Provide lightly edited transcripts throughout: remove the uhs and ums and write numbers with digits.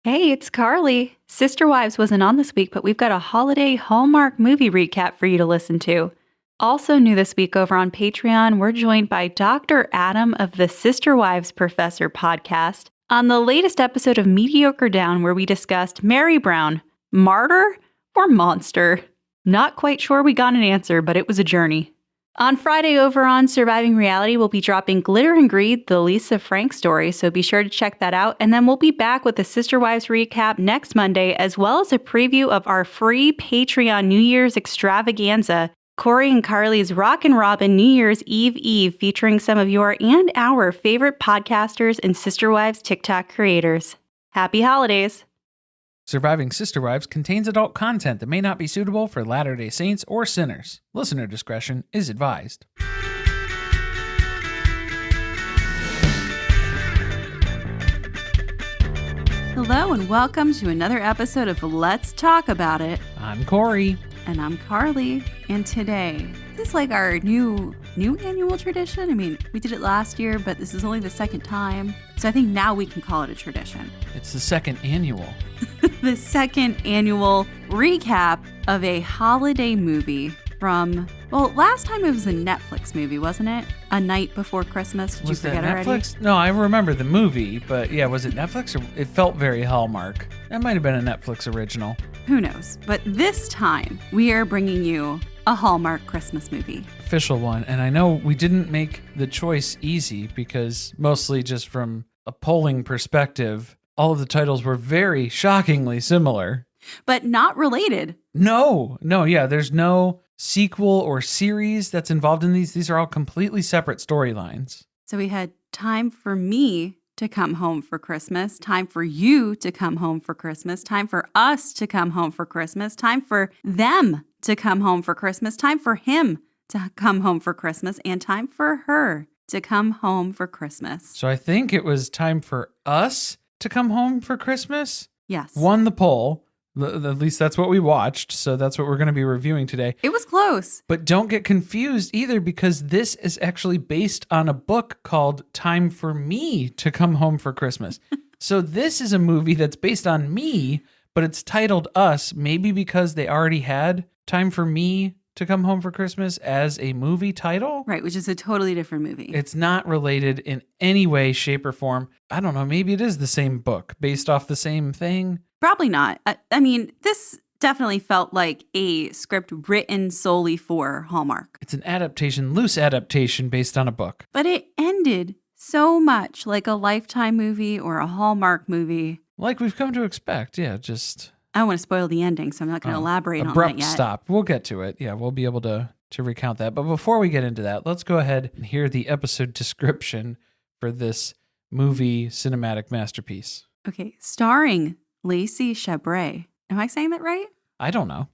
Hey, it's Carly. Sister Wives wasn't on this week, but we've got a holiday Hallmark movie recap for you to listen to. Also new this week over on Patreon, we're joined by Dr. Adam of the Sister Wives Professor podcast on the latest episode of Mediocre Down, where we discussed Mary Brown, martyr or monster? Not quite sure we got an answer, but it was a journey. On Friday over on Surviving Reality, we'll be dropping Glitter and Greed, the Lisa Frank story, so be sure to check that out. And then we'll be back with the Sister Wives recap next Monday, as well as a preview of our free Patreon New Year's extravaganza, Corey and Carly's Rockin' Robin New Year's Eve, featuring some of your and our favorite podcasters and Sister Wives TikTok creators. Happy holidays! Surviving Sister Wives contains adult content that may not be suitable for Latter-day Saints or sinners. Listener discretion is advised. Hello and welcome to another episode of Let's Talk About It. I'm Corey. And I'm Carly. And today, this is like our new annual tradition. I mean, we did it last year, but this is only the second time. So I think now we can call it a tradition. It's the second annual. The second annual recap of a holiday movie from, well, last time it was a Netflix movie, wasn't it? A Night Before Christmas. Did you forget Netflix? Already? No, I remember the movie, but yeah, was it Netflix or it felt very Hallmark? That might have been a Netflix original. Who knows? But this time we are bringing you a Hallmark Christmas movie. Official one. And I know we didn't make the choice easy because mostly just from a polling perspective, all of the titles were very shockingly similar. But not related. No, yeah, there's no sequel or series that's involved in these. These are all completely separate storylines. So we had Time for Me to Come Home for Christmas, Time for You to Come Home for Christmas, Time for Us to Come Home for Christmas, Time for Them to Come Home for Christmas, Time for Him to Come Home for Christmas, and Time for Her to Come Home for Christmas. So I think it was Time for Us to Come Home for Christmas. Yes. Won the poll. At least that's what we watched. So that's what we're going to be reviewing today. It was close. But don't get confused either, because this is actually based on a book called Time for Me to Come Home for Christmas. So this is a movie that's based on me, but it's titled Us, maybe because they already had Time for Me to Come Home for Christmas as a movie title. Right, which is a totally different movie. It's not related in any way, shape, or form. I don't know, maybe it is the same book based off the same thing. Probably not. I mean, this definitely felt like a script written solely for Hallmark. It's an adaptation, loose adaptation based on a book. But it ended so much like a Lifetime movie or a Hallmark movie. Like we've come to expect, yeah, just... I don't want to spoil the ending, so I'm not going to elaborate on that abrupt yet. stop. We'll get to it. Yeah, we'll be able to recount that. But before we get into that, let's go ahead and hear the episode description for this movie cinematic masterpiece. Okay, starring Lacey Chabert. Am I saying that right? I don't know.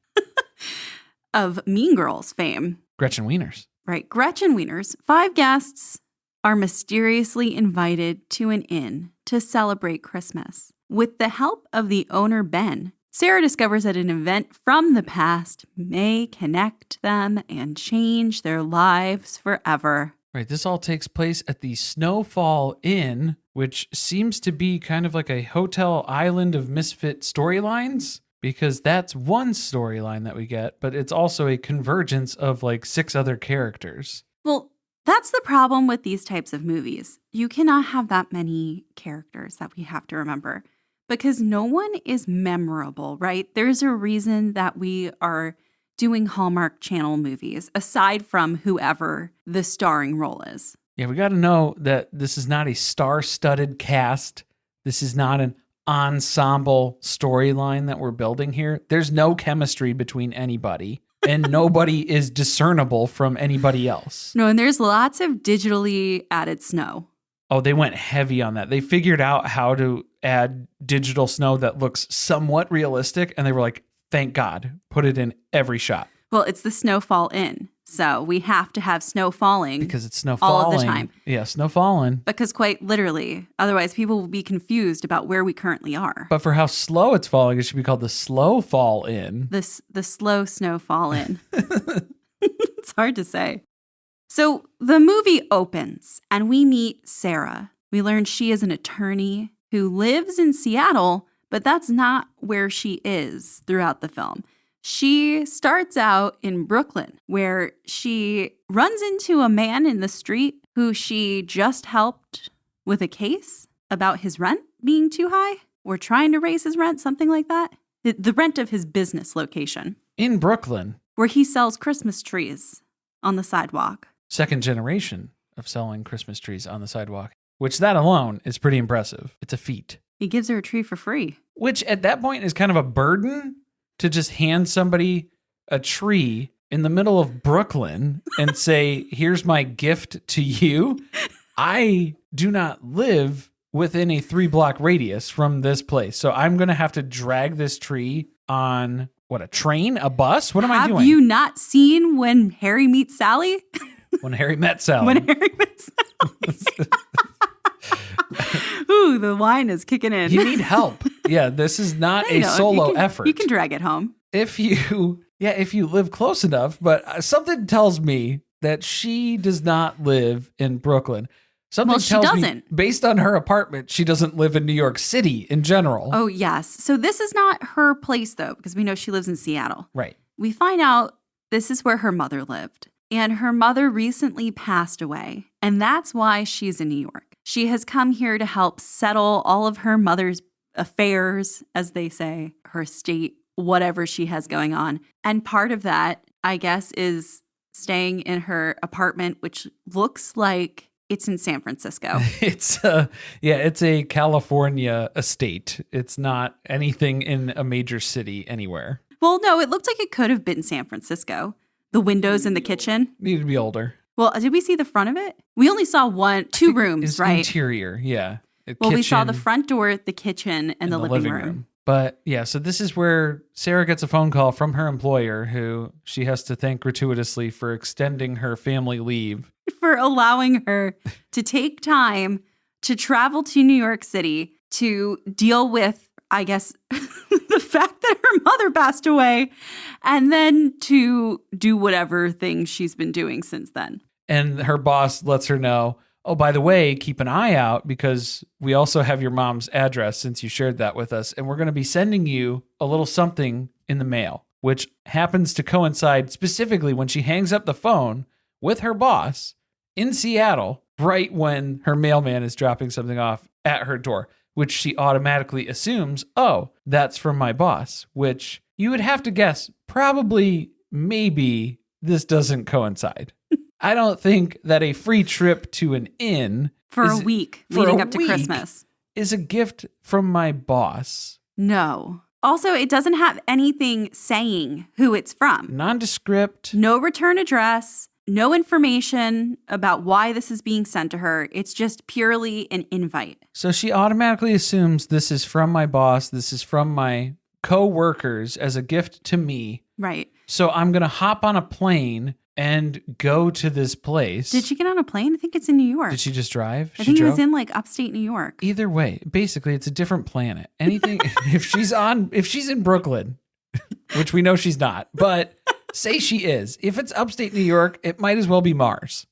Of Mean Girls fame. Gretchen Wieners. Right, Gretchen Wieners. 5 guests are mysteriously invited to an inn to celebrate Christmas. With the help of the owner, Ben, Sarah discovers that an event from the past may connect them and change their lives forever. Right, this all takes place at the Snowfall Inn, which seems to be kind of like a hotel island of misfit storylines, because that's one storyline that we get, but it's also a convergence of like 6 other characters. Well, that's the problem with these types of movies. You cannot have that many characters that we have to remember, because no one is memorable, right? There's a reason that we are doing Hallmark Channel movies, aside from whoever the starring role is. Yeah, we got to know that this is not a star-studded cast. This is not an ensemble storyline that we're building here. There's no chemistry between anybody, and nobody is discernible from anybody else. No, and there's lots of digitally added snow. Oh, they went heavy on that. They figured out how to add digital snow that looks somewhat realistic, and they were like, thank God, put it in every shot. Well, it's the Snowfall Inn, so we have to have snow falling. Because it's snow falling. All of the time. Yeah, snow falling. Because quite literally, otherwise people will be confused about where we currently are. But for how slow it's falling, it should be called the Slow Fall Inn. The slow snow fall in. It's hard to say. So the movie opens and we meet Sarah. We learn she is an attorney who lives in Seattle, But that's not where she is throughout the film. She starts out in Brooklyn, where she runs into a man in the street who she just helped with a case about his rent being too high or trying to raise his rent, something like that. The rent of his business location. In Brooklyn. Where he sells Christmas trees on the sidewalk. Second generation of selling Christmas trees on the sidewalk, which that alone is pretty impressive. It's a feat. He gives her a tree for free. Which at that point is kind of a burden to just hand somebody a tree in the middle of Brooklyn and say, here's my gift to you. I do not live within a 3-block radius from this place. So I'm going to have to drag this tree on, what, a train, a bus? What am I doing? Have you not seen When Harry Meets Sally? When Harry Met Sally. When Harry Met Sally. Ooh, the wine is kicking in. You need help. Yeah, this is not a solo effort. You can drag it home. If you live close enough, but something tells me that she does not live in Brooklyn. Something tells me, based on her apartment, she doesn't live in New York City in general. Oh, yes. So this is not her place, though, because we know she lives in Seattle. Right. We find out this is where her mother lived. And her mother recently passed away. And that's why she's in New York. She has come here to help settle all of her mother's affairs, as they say, her estate, whatever she has going on. And part of that, I guess, is staying in her apartment, which looks like it's in San Francisco. It's a California estate. It's not anything in a major city anywhere. Well, no, it looked like it could have been San Francisco. The windows in the kitchen. Need to be older. Well, did we see the front of it? We only saw two rooms, right? Interior, yeah. Well, we saw the front door, the kitchen, and the living room. But yeah, so this is where Sarah gets a phone call from her employer, who she has to thank gratuitously for extending her family leave. For allowing her to take time to travel to New York City to deal with, I guess, the fact that her mother passed away, and then to do whatever thing she's been doing since then. And her boss lets her know, oh, by the way, keep an eye out because we also have your mom's address since you shared that with us. And we're going to be sending you a little something in the mail, which happens to coincide specifically when she hangs up the phone with her boss in Seattle, right when her mailman is dropping something off at her door, which she automatically assumes, oh, that's from my boss, which you would have to guess probably, maybe this doesn't coincide. I don't think that a free trip to an inn for a week leading up to Christmas is a gift from my boss. No. Also, it doesn't have anything saying who it's from. Nondescript. No return address. No information about why this is being sent to her. It's just purely an invite. So she automatically assumes this is from my boss. This is from my co-workers as a gift to me. Right. So I'm going to hop on a plane and go to this place. Did she get on a plane? I think it's in New York. Did she just drive? I think it was in like upstate New York. Either way, basically it's a different planet. Anything, if she's in Brooklyn, which we know she's not, but say she is. If it's upstate New York, it might as well be Mars.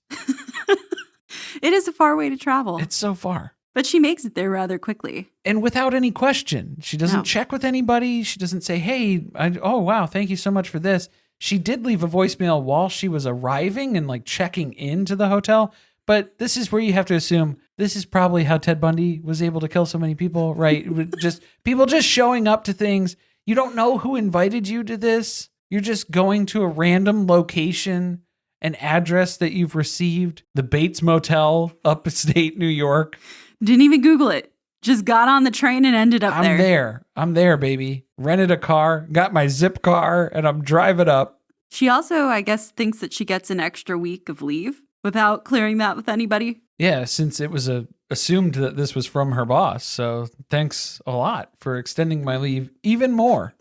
It is a far way to travel. It's so far. But she makes it there rather quickly. And without any question. She doesn't check with anybody. She doesn't say, hey, oh, wow, thank you so much for this. She did leave a voicemail while she was arriving and like checking into the hotel. But this is where you have to assume this is probably how Ted Bundy was able to kill so many people, right? Just people just showing up to things. You don't know who invited you to this. You're just going to a random location, an address that you've received, the Bates Motel, upstate New York. Didn't even Google it. Just got on the train and ended up there. I'm there, baby. Rented a car, got my zip car, and I'm driving up. She also, I guess, thinks that she gets an extra week of leave without clearing that with anybody. Yeah, since it was assumed that this was from her boss. So thanks a lot for extending my leave even more.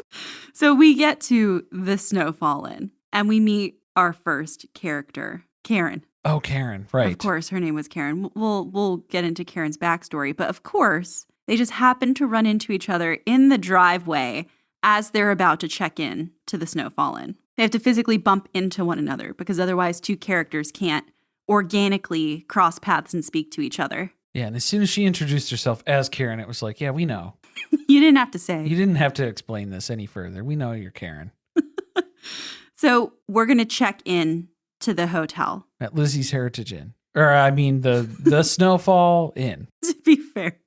So we get to the Snow Fallen, and we meet our first character, Karen. Oh, Karen, right. Of course, her name was Karen. We'll get into Karen's backstory, but of course, they just happen to run into each other in the driveway as they're about to check in to the Snow Fallen. They have to physically bump into one another because otherwise two characters can't organically cross paths and speak to each other. Yeah, and as soon as she introduced herself as Karen, it was like, yeah, we know. You didn't have to say. You didn't have to explain this any further. We know you're Karen. So we're going to check in to the hotel. At Lizzie's Heritage Inn. Or, I mean, the Snowfall Inn. To be fair,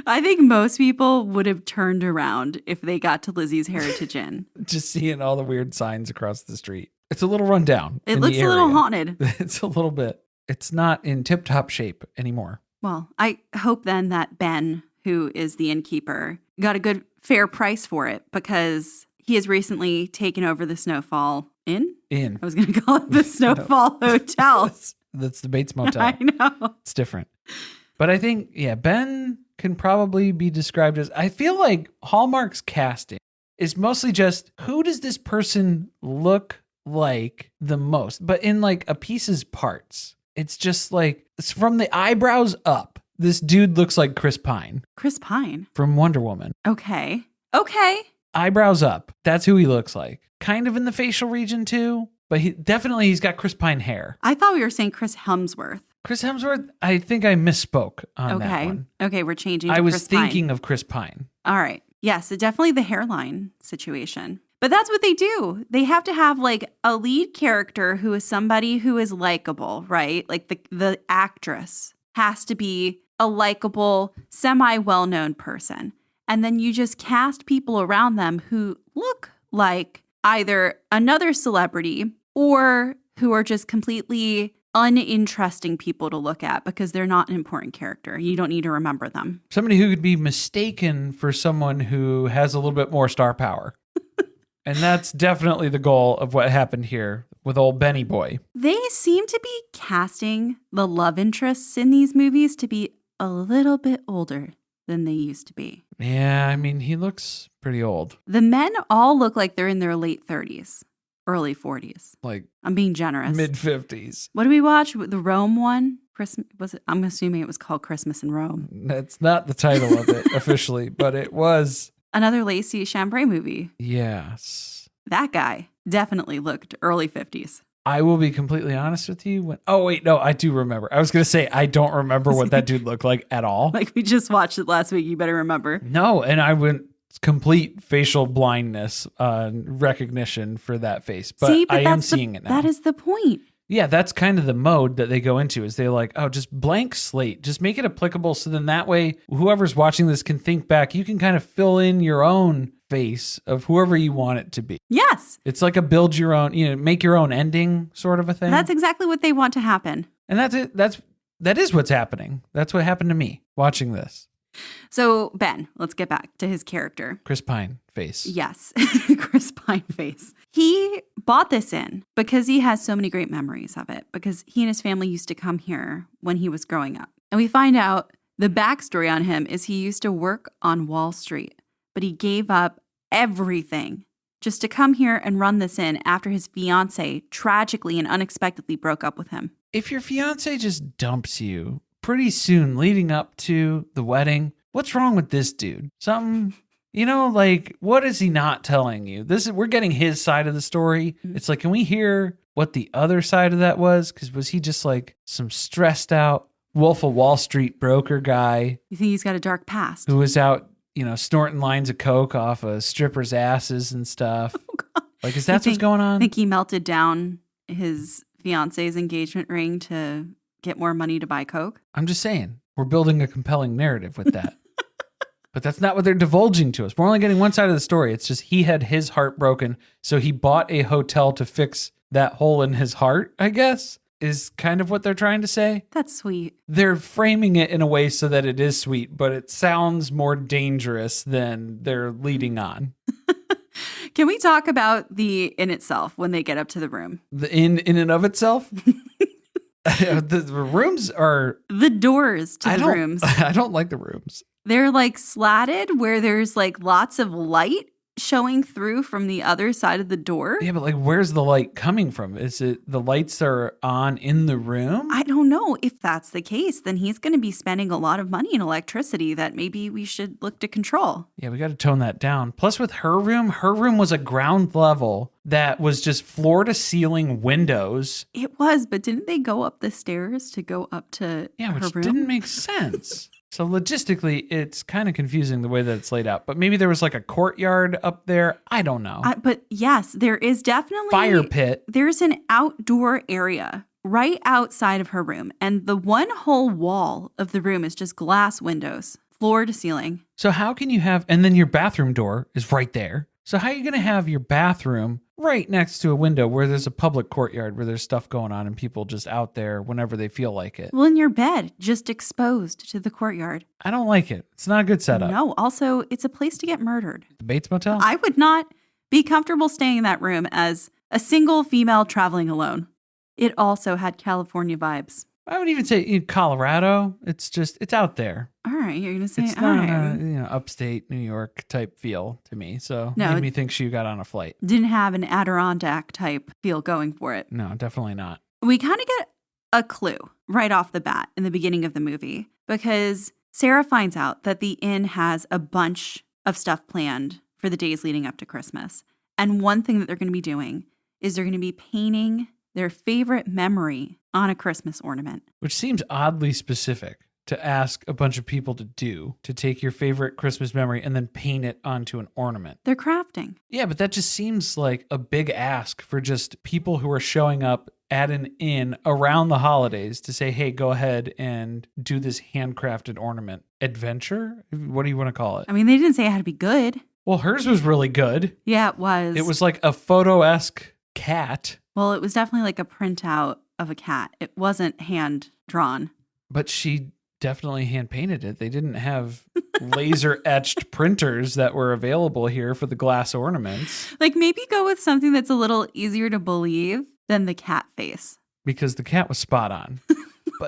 I think most people would have turned around if they got to Lizzie's Heritage Inn. Just seeing all the weird signs across the street. It's a little run down. It looks a little haunted. It's a little bit. It's not in tip-top shape anymore. Well, I hope then that Ben, who is the innkeeper, got a good fair price for it because he has recently taken over the Snowfall Inn. I was going to call it the Snowfall Hotel. That's the Bates Motel. I know. It's different. But I think, Ben can probably be described as, I feel like Hallmark's casting is mostly just, who does this person look like the most? But in like a piece's parts. It's just like, it's from the eyebrows up. This dude looks like Chris Pine. Chris Pine? From Wonder Woman. Okay. Eyebrows up. That's who he looks like. Kind of in the facial region too. But he's got Chris Pine hair. I thought we were saying Chris Hemsworth. Chris Hemsworth, I think I misspoke on that one. Okay, we're changing to I was Chris Pine. thinking of Chris Pine. All right. Yes, so definitely the hairline situation. But that's what they do. They have to have like a lead character who is somebody who is likable, right? Like the actress has to be a likable, semi-well-known person. And then you just cast people around them who look like either another celebrity or who are just completely uninteresting people to look at because they're not an important character. You don't need to remember them. Somebody who could be mistaken for someone who has a little bit more star power. And that's definitely the goal of what happened here with old Benny Boy. They seem to be casting the love interests in these movies to be a little bit older than they used to be. Yeah, I mean, he looks pretty old. The men all look like they're in their late 30s, early 40s. Like, I'm being generous. Mid-50s. What did we watch? The Rome one? Christmas, was it? I'm assuming it was called Christmas in Rome. That's not the title of it officially, but it was. Another Lacey Chabert movie. Yes. That guy definitely looked early 50s. I will be completely honest with you. I do remember. I was going to say, I don't remember what that dude looked like at all. Like we just watched it last week. You better remember. No, and I went complete facial blindness recognition for that face. But I am seeing it now. That is the point. Yeah, that's kind of the mode that they go into is they're like, oh, just blank slate. Just make it applicable. So then that way, whoever's watching this can think back. You can kind of fill in your own face of whoever you want it to be. Yes. It's like a build your own, make your own ending sort of a thing. That's exactly what they want to happen. And that's it. That is what's happening. That's what happened to me watching this. So Ben, let's get back to his character. Chris Pine face. Yes. Chris Pine face. He bought this in because he has so many great memories of it because he and his family used to come here when he was growing up. And we find out the backstory on him is he used to work on Wall Street, but he gave up everything just to come here and run this in after his fiance tragically and unexpectedly broke up with him. If your fiance just dumps you pretty soon leading up to the wedding, what's wrong with this dude? Something, what is he not telling you? We're getting his side of the story. It's like, can we hear what the other side of that was? Because was he just like some stressed out Wolf of Wall Street broker guy? You think he's got a dark past? Who was out, snorting lines of coke off of strippers' asses and stuff. Oh, God. Like, is that what's going on? I think he melted down his fiance's engagement ring to get more money to buy coke. I'm just saying, we're building a compelling narrative with that. But that's not what they're divulging to us. We're only getting one side of the story. It's just he had his heart broken, so he bought a hotel to fix that hole in his heart, I guess, is kind of what they're trying to say. That's sweet. They're framing it in a way so that it is sweet, but it sounds more dangerous than they're leading on. Can we talk about the inn itself when they get up to the room? The inn in and of itself? The rooms are... The doors to the rooms. I don't like the rooms. They're like slatted where there's like lots of light showing through from the other side of the door. Yeah, but like where's the light coming from? Is it the lights are on in the room? I don't know. If that's the case, then he's going to be spending a lot of money in electricity that maybe we should look to control. Yeah, we got to tone that down. Plus with her room was a ground level that was just floor to ceiling windows. It was, but didn't they go up the stairs to go up to her room? Which didn't make sense. So logistically, it's kind of confusing the way that it's laid out. But maybe there was like a courtyard up there. I don't know. But yes, there is definitely Fire pit. There's an outdoor area right outside of her room. And the one whole wall of the room is just glass windows, floor to ceiling. So how can you have, and then your bathroom door is right there. So how are you going to have your bathroom right next to a window where there's a public courtyard where there's stuff going on and people just out there whenever they feel like it? Well, in your bed, just exposed to the courtyard. I don't like it. It's not a good setup. No, also, it's a place to get murdered. The Bates Motel? I would not be comfortable staying in that room as a single female traveling alone. It also had California vibes. I would even say in Colorado. It's out there. All right, you're going to say, It's all not right. upstate New York type feel to me. So No, made me think she got on a flight. Didn't have an Adirondack type feel going for it. No, definitely not. We kind of get a clue right off the bat in the beginning of the movie because Sarah finds out that the inn has a bunch of stuff planned for the days leading up to Christmas. And one thing that they're going to be doing is they're going to be painting their favorite memory on a Christmas ornament. Which seems oddly specific to ask a bunch of people to do, to take your favorite Christmas memory and then paint it onto an ornament. They're crafting. Yeah, but that just seems like a big ask for just people who are showing up at an inn around the holidays to say, hey, go ahead and do this handcrafted ornament adventure. What do you want to call it? I mean, they didn't say it had to be good. Well, hers was really good. Yeah, it was. It was like a photo-esque cat. Well, it was definitely like a printout of a cat. It wasn't hand drawn. But she definitely hand painted it. They didn't have laser etched printers that were available here for the glass ornaments. Like maybe go with something that's a little easier to believe than the cat face. Because the cat was spot on.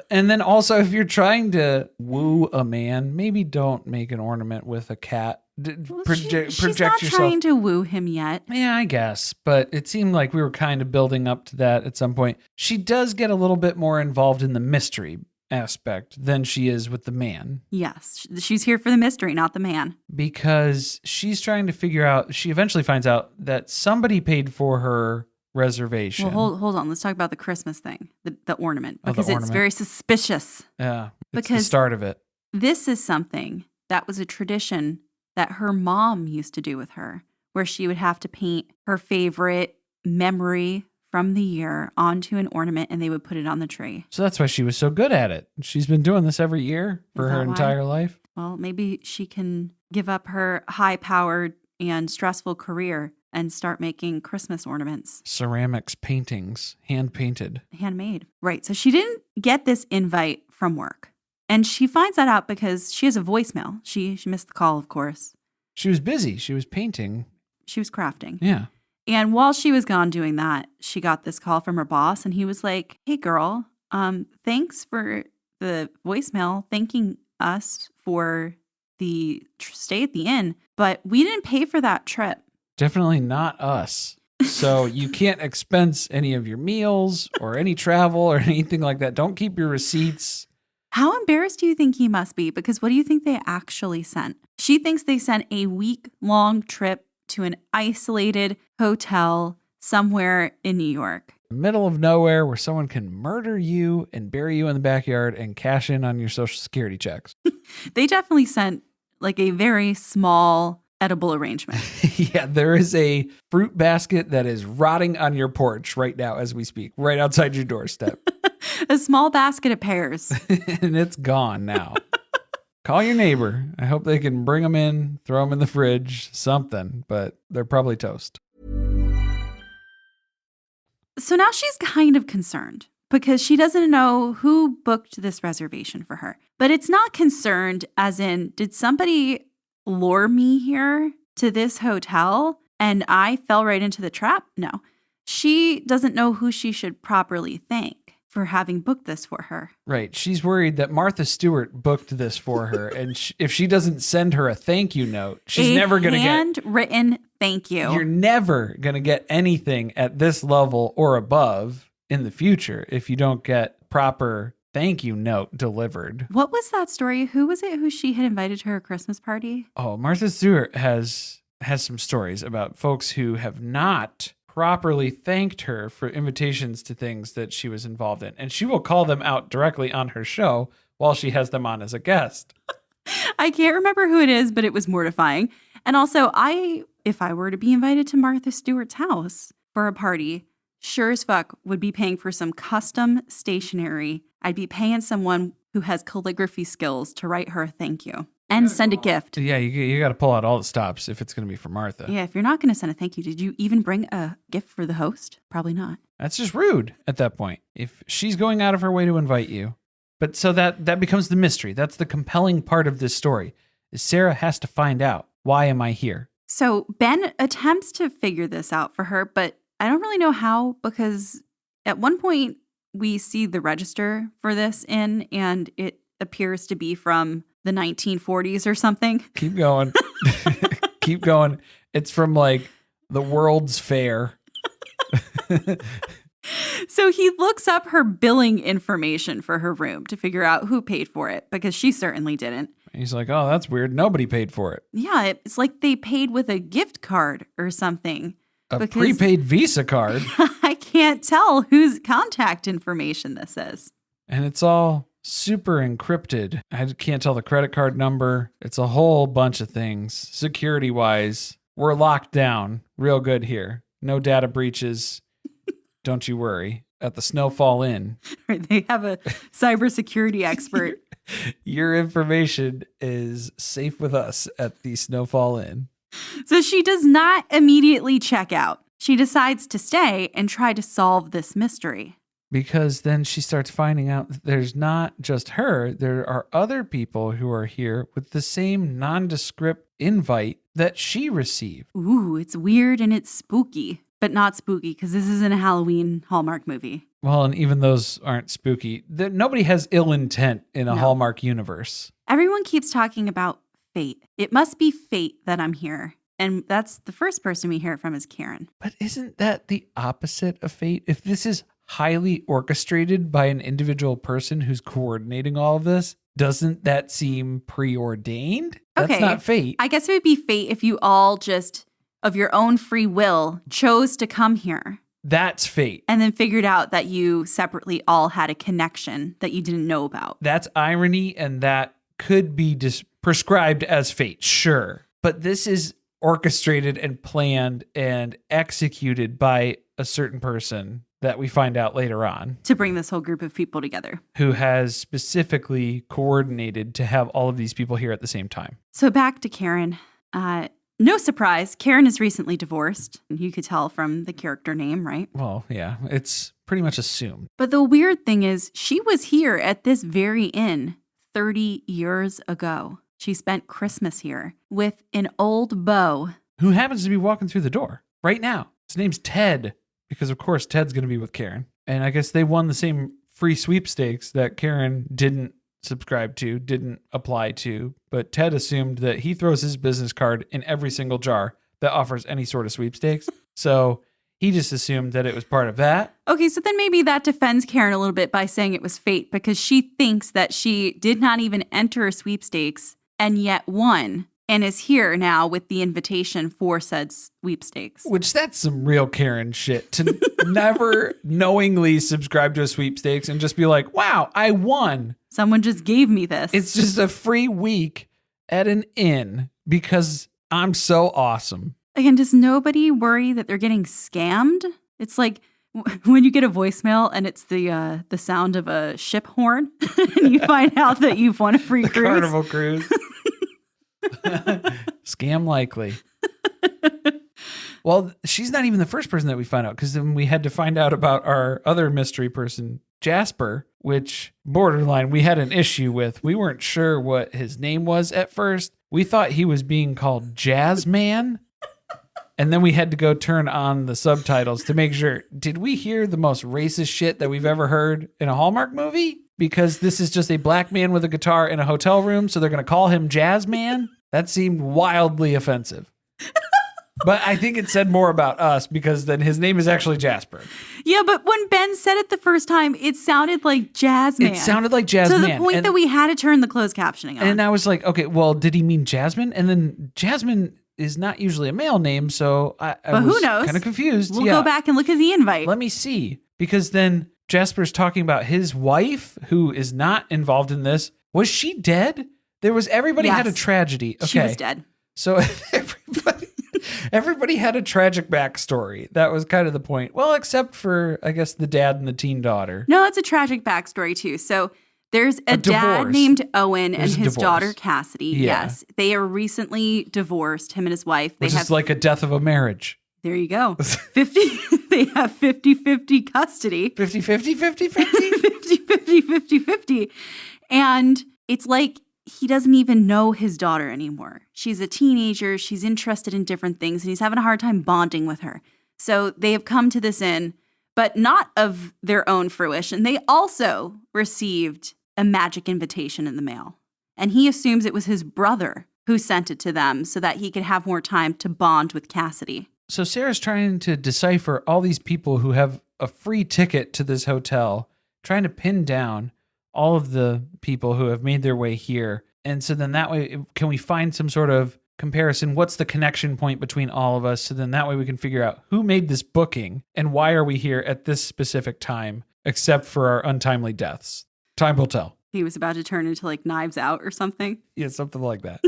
And then also, if you're trying to woo a man, maybe don't make an ornament with a cat. She's not yourself. trying to woo him yet. Yeah, I guess. But it seemed like we were kind of building up to that at some point. She does get a little bit more involved in the mystery aspect than she is with the man. Yes, she's here for the mystery, not the man. Because she's trying to figure out, she eventually finds out that somebody paid for her reservation. Well, hold on. Let's talk about the Christmas thing, the ornament, because the it's ornament. very suspicious. Yeah, it's Because the start of it. This is something that was a tradition that her mom used to do with her, where she would have to paint her favorite memory from the year onto an ornament and they would put it on the tree. So that's why she was so good at it. She's been doing this every year for her entire life. Well, maybe she can give up her high-powered and stressful career and start making Christmas ornaments. Ceramics, paintings, hand-painted. Handmade. Right. So she didn't get this invite from work. And she finds that out because she has a voicemail. She missed the call, of course. She was busy. She was painting. She was crafting. Yeah. And while she was gone doing that, she got this call from her boss and he was like, hey girl, thanks for the voicemail thanking us for the stay at the inn, but we didn't pay for that trip. Definitely not us. So you can't expense any of your meals or any travel or anything like that. Don't keep your receipts. How embarrassed do you think he must be? Because what do you think they actually sent? She thinks they sent a week-long trip to an isolated hotel somewhere in New York. Middle of nowhere where someone can murder you and bury you in the backyard and cash in on your Social Security checks. They definitely sent like a very small edible arrangement. Yeah, there is a fruit basket that is rotting on your porch right now as we speak, right outside your doorstep. A small basket of pears. And it's gone now. Call your neighbor. I hope they can bring them in, throw them in the fridge, something, but they're probably toast. So now she's kind of concerned because she doesn't know who booked this reservation for her. But it's not concerned as in, did somebody lure me here to this hotel and I fell right into the trap? No. She doesn't know who she should properly thank for having booked this for her. Right. She's worried that Martha Stewart booked this for her. And if she doesn't send her a thank you note, she's never going to get... handwritten thank you. You're never going to get anything at this level or above in the future if you don't get proper thank you note delivered. What was that story? Who was it who she had invited to her Christmas party? Oh, Martha Stewart has some stories about folks who have not properly thanked her for invitations to things that she was involved in. And she will call them out directly on her show while she has them on as a guest. I can't remember who it is, but it was mortifying. And also, if I were to be invited to Martha Stewart's house for a party, sure as fuck would be paying for some custom stationery. I'd be paying someone who has calligraphy skills to write her a thank you and send a gift. Yeah, you got to pull out all the stops if it's going to be for Martha. Yeah, if you're not going to send a thank you, did you even bring a gift for the host? Probably not. That's just rude at that point. If she's going out of her way to invite you. But so that becomes the mystery. That's the compelling part of this story. Is Sarah has to find out, why am I here? So Ben attempts to figure this out for her, but I don't really know how, because at one point we see the register for this and it appears to be from the 1940s or something. Keep going. Keep going. It's from like the World's Fair. So he looks up her billing information for her room to figure out who paid for it, because she certainly didn't. He's like, oh, that's weird. Nobody paid for it. Yeah, it's like they paid with a gift card or something. A prepaid Visa card. I can't tell whose contact information this is. And it's all super encrypted. I can't tell the credit card number. It's a whole bunch of things. Security-wise, we're locked down real good here. No data breaches. Don't you worry. At the Snowfall Inn. They have a cybersecurity expert. Your information is safe with us at the Snowfall Inn. So she does not immediately check out. She decides to stay and try to solve this mystery. Because then she starts finding out that there's not just her. There are other people who are here with the same nondescript invite that she received. Ooh, it's weird and it's spooky. But not spooky, because this isn't a Halloween Hallmark movie. Well, and even those aren't spooky. Nobody has ill intent in a Hallmark universe. Everyone keeps talking about fate. It must be fate that I'm here. And that's the first person we hear it from is Karen. But isn't that the opposite of fate? If this is highly orchestrated by an individual person who's coordinating all of this, doesn't that seem preordained? That's not fate. I guess it would be fate if you all just, of your own free will, chose to come here. That's fate. And then figured out that you separately all had a connection that you didn't know about. That's irony, and that could be prescribed as fate, sure. But this is orchestrated and planned and executed by a certain person that we find out later on. To bring this whole group of people together. Who has specifically coordinated to have all of these people here at the same time. So back to Karen. No surprise, Karen is recently divorced. You could tell from the character name, right? Well, yeah, it's pretty much assumed. But the weird thing is, she was here at this very inn 30 years ago. She spent Christmas here with an old beau. Who happens to be walking through the door right now. His name's Ted, because of course Ted's going to be with Karen. And I guess they won the same free sweepstakes that Karen didn't subscribe to, didn't apply to, but Ted assumed that he throws his business card in every single jar that offers any sort of sweepstakes. So he just assumed that it was part of that. Okay, so then maybe that defends Karen a little bit by saying it was fate, because she thinks that she did not even enter a sweepstakes and yet won, and is here now with the invitation for said sweepstakes. Which that's some real Karen shit, to never knowingly subscribe to a sweepstakes and just be like, wow, I won. Someone just gave me this. It's just a free week at an inn because I'm so awesome. Again, does nobody worry that they're getting scammed? It's like when you get a voicemail and it's the sound of a ship horn and you find out that you've won a free cruise. Carnival cruise. Scam likely. Well, she's not even the first person that we find out, because then we had to find out about our other mystery person, Jasper, which borderline we had an issue with. We weren't sure what his name was at first. We thought he was being called Jazzman. And then we had to go turn on the subtitles to make sure, did we hear the most racist shit that we've ever heard in a Hallmark movie? Because this is just a black man with a guitar in a hotel room, so they're going to call him Jazzman? That seemed wildly offensive. But I think it said more about us, because then his name is actually Jasper. Yeah, but when Ben said it the first time, it sounded like Jazzman. It sounded like Jazzman. To the point that we had to turn the closed captioning on. And I was like, okay, well, did he mean Jasmine? And then Jasmine is not usually a male name, so I was who knows? Kind of confused. We'll go back and look at the invite. Let me see. Because then Jasper's talking about his wife, who is not involved in this. Was she dead? Everybody had a Yes. tragedy. Okay. She was dead. So everybody had a tragic backstory. That was kind of the point. Well, except for, I guess, the dad and the teen daughter. No, it's a tragic backstory too. So there's a dad divorce. named Owen There's and a his divorce. daughter Cassidy. Yeah. Yes. They are recently divorced, him and his wife. They Which have is like a death of a marriage. There you go. 50 they have 50-50 custody. 50-50, 50-50? 50-50, 50-50. And it's like he doesn't even know his daughter anymore. She's a teenager. She's interested in different things, and he's having a hard time bonding with her. So they have come to this inn, but not of their own fruition. They also received a magic invitation in the mail. And he assumes it was his brother who sent it to them so that he could have more time to bond with Cassidy. So Sarah's trying to decipher all these people who have a free ticket to this hotel, trying to pin down all of the people who have made their way here. And so then that way, can we find some sort of comparison? What's the connection point between all of us? So then that way we can figure out who made this booking and why are we here at this specific time, except for our untimely deaths. Time will tell. He was about to turn into like Knives Out or something. Yeah, something like that.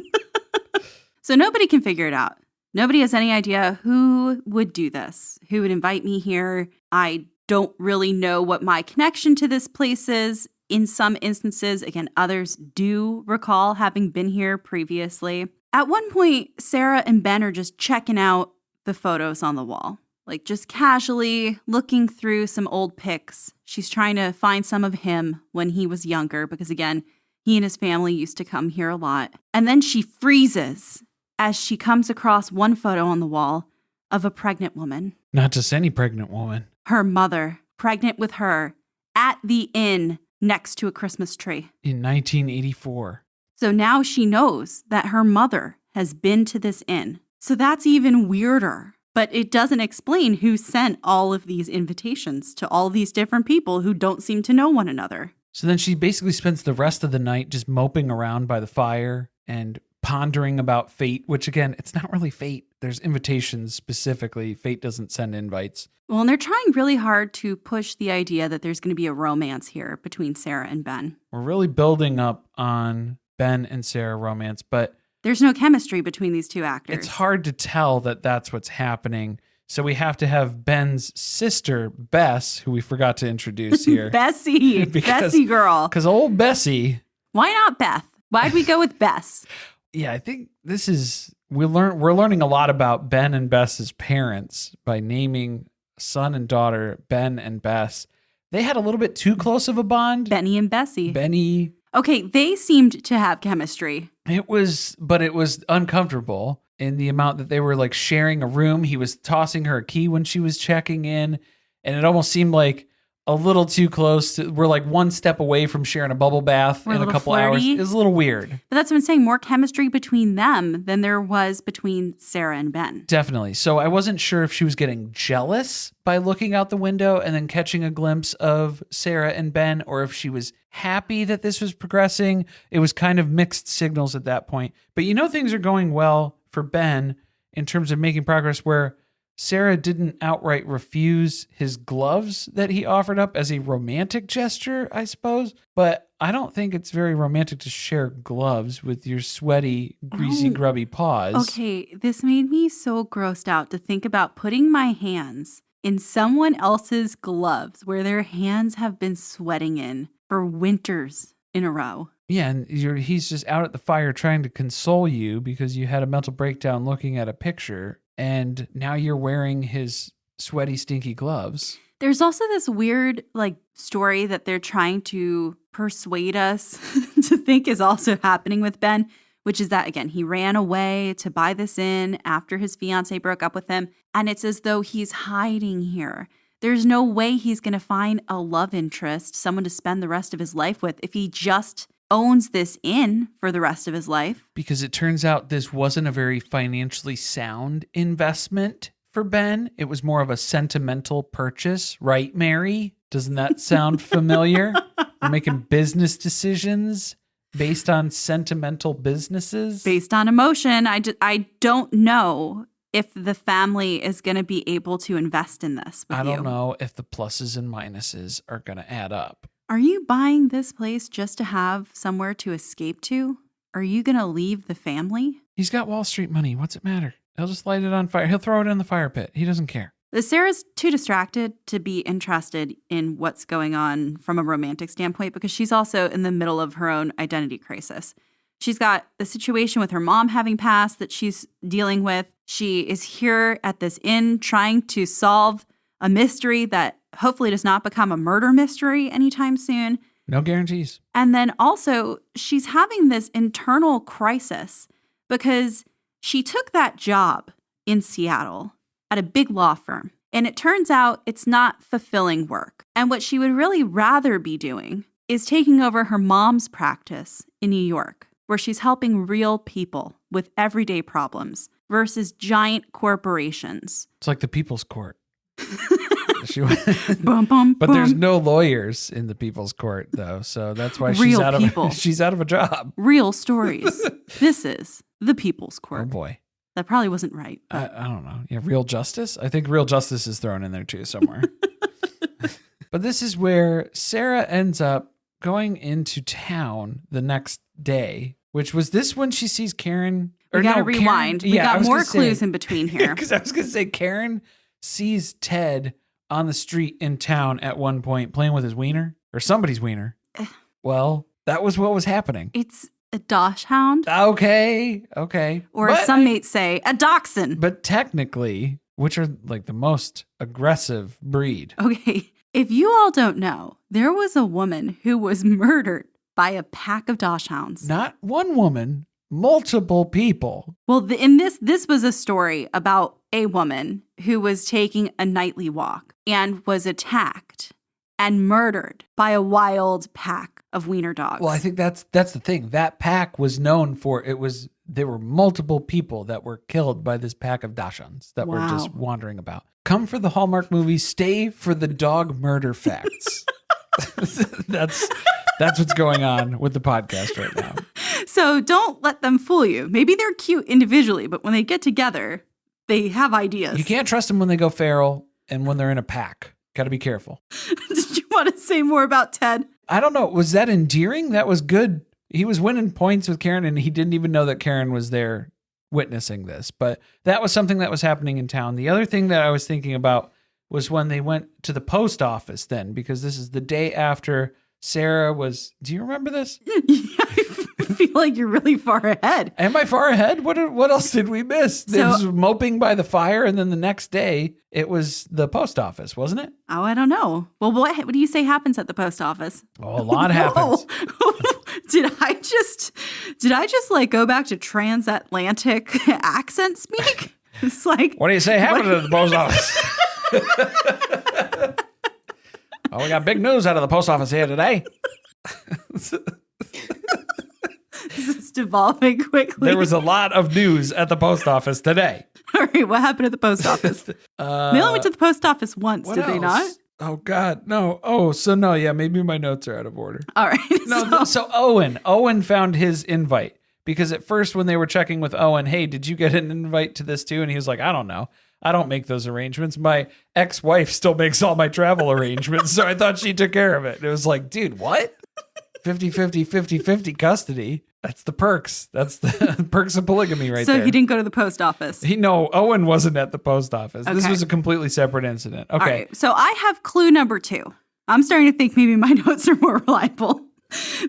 So nobody can figure it out. Nobody has any idea who would do this, who would invite me here. I don't really know what my connection to this place is. In some instances, again, others do recall having been here previously. At one point, Sarah and Ben are just checking out the photos on the wall, like just casually looking through some old pics. She's trying to find some of him when he was younger, because again, he and his family used to come here a lot. And then she freezes as she comes across one photo on the wall of a pregnant woman. Not just any pregnant woman. Her mother, pregnant with her, at the inn next to a Christmas tree. In 1984. So now she knows that her mother has been to this inn. So that's even weirder. But it doesn't explain who sent all of these invitations to all these different people who don't seem to know one another. So then she basically spends the rest of the night just moping around by the fire and pondering about fate, which again, it's not really fate. There's invitations specifically. Fate doesn't send invites. Well, and they're trying really hard to push the idea that there's going to be a romance here between Sarah and Ben. We're really building up on Ben and Sarah romance, but there's no chemistry between these two actors. It's hard to tell that that's what's happening. So we have to have Ben's sister, Bess, who we forgot to introduce here. Bessie. Bessie girl. Because old Bessie. Why not Beth? Why'd we go with Bess? Yeah, I think this is, we're learning a lot about Ben and Bess's parents by naming son and daughter Ben and Bess. They had a little bit too close of a bond. Benny and Bessie. Benny. Okay, they seemed to have chemistry. It was uncomfortable in the amount that they were like sharing a room. He was tossing her a key when she was checking in, and it almost seemed like a little too close. We're like one step away from sharing a bubble bath in a couple hours. It was a little weird. But that's what I'm saying, more chemistry between them than there was between Sarah and Ben. Definitely. So I wasn't sure if she was getting jealous by looking out the window and then catching a glimpse of Sarah and Ben, or if she was happy that this was progressing. It was kind of mixed signals at that point. But things are going well for Ben in terms of making progress, where Sarah didn't outright refuse his gloves that he offered up as a romantic gesture, I suppose. But I don't think it's very romantic to share gloves with your sweaty, greasy, grubby paws. Okay, this made me so grossed out to think about putting my hands in someone else's gloves where their hands have been sweating in for winters in a row. Yeah, and he's just out at the fire trying to console you because you had a mental breakdown looking at a picture. And now you're wearing his sweaty, stinky gloves. There's also this weird, story that they're trying to persuade us to think is also happening with Ben, which is that, again, he ran away to buy this inn after his fiance broke up with him. And it's as though he's hiding here. There's no way he's going to find a love interest, someone to spend the rest of his life with, if he just owns this inn for the rest of his life. Because it turns out this wasn't a very financially sound investment for Ben. It was more of a sentimental purchase, right, Mary? Doesn't that sound familiar? We're making business decisions based on sentimental businesses. Based on emotion. I don't know if the family is going to be able to invest in this with I don't you. know if the pluses and minuses are going to add up. Are you buying this place just to have somewhere to escape to? are you going to leave the family? He's got Wall Street money. What's it matter? He'll just light it on fire. He'll throw it in the fire pit. He doesn't care. Sarah's too distracted to be interested in what's going on from a romantic standpoint because she's also in the middle of her own identity crisis. She's got the situation with her mom having passed that she's dealing with. She is here at this inn trying to solve a mystery that hopefully does not become a murder mystery anytime soon. No guarantees. And then also she's having this internal crisis because she took that job in Seattle at a big law firm. And it turns out it's not fulfilling work. And what she would really rather be doing is taking over her mom's practice in New York, where she's helping real people with everyday problems versus giant corporations. It's like the People's Court. Bum, bum, but bum. there's no lawyers in the People's Court, though. So that's why she's Real out people. of she's out of a job. Real stories. This is the People's Court. Oh, boy. That probably wasn't right. I don't know. Yeah, Real Justice? I think Real Justice is thrown in there, too, somewhere. But this is where Sarah ends up going into town the next day, which was this when she sees Karen. We got to rewind. Karen, we got more clues in between here. Because I was going to say Karen sees Ted on the street in town at one point playing with his wiener or somebody's wiener. Well, that was what was happening. It's a dachshund. Okay. Or as some may say, a dachshund. But technically, which are like the most aggressive breed. Okay. If you all don't know, there was a woman who was murdered by a pack of dachshunds. Not one woman, multiple people. Well, in this was a story about a woman who was taking a nightly walk and was attacked and murdered by a wild pack of wiener dogs. Well, I think that's the thing. That pack was known for there were multiple people that were killed by this pack of dachshunds that were just wandering about. Come for the Hallmark movies, stay for the dog murder facts. That's what's going on with the podcast right now. So don't let them fool you. Maybe they're cute individually, but when they get together, they have ideas. You can't trust them when they go feral and when they're in a pack. Got to be careful. Did you want to say more about Ted? I don't know. Was that endearing? That was good. He was winning points with Karen, and he didn't even know that Karen was there witnessing this. But that was something that was happening in town. The other thing that I was thinking about was when they went to the post office then, because this is the day after Sarah was... Do you remember this? I feel like you're really far ahead. Am I far ahead? What else did we miss? It was moping by the fire, and then the next day, it was the post office, wasn't it? Oh, I don't know. Well, what do you say happens at the post office? Oh, a lot happens. Did I just like go back to transatlantic accent speak? It's like, what do you say happened at the post office? Oh, we got big news out of the post office here today. This is devolving quickly. There was a lot of news at the post office today. All right, what happened at the post office? They only went to the post office once, did they not? Oh, God, no. Oh, so no, yeah, maybe my notes are out of order. All right. No, so Owen found his invite because at first when they were checking with Owen, hey, did you get an invite to this too? And he was like, I don't know. I don't make those arrangements. My ex-wife still makes all my travel arrangements, so I thought she took care of it. And it was like, dude, what? 50-50, 50-50 custody. That's the perks. That's the perks of polygamy right there. So he didn't go to the post office. Owen wasn't at the post office. Okay. This was a completely separate incident. Okay. All right. So I have clue number 2. I'm starting to think maybe my notes are more reliable.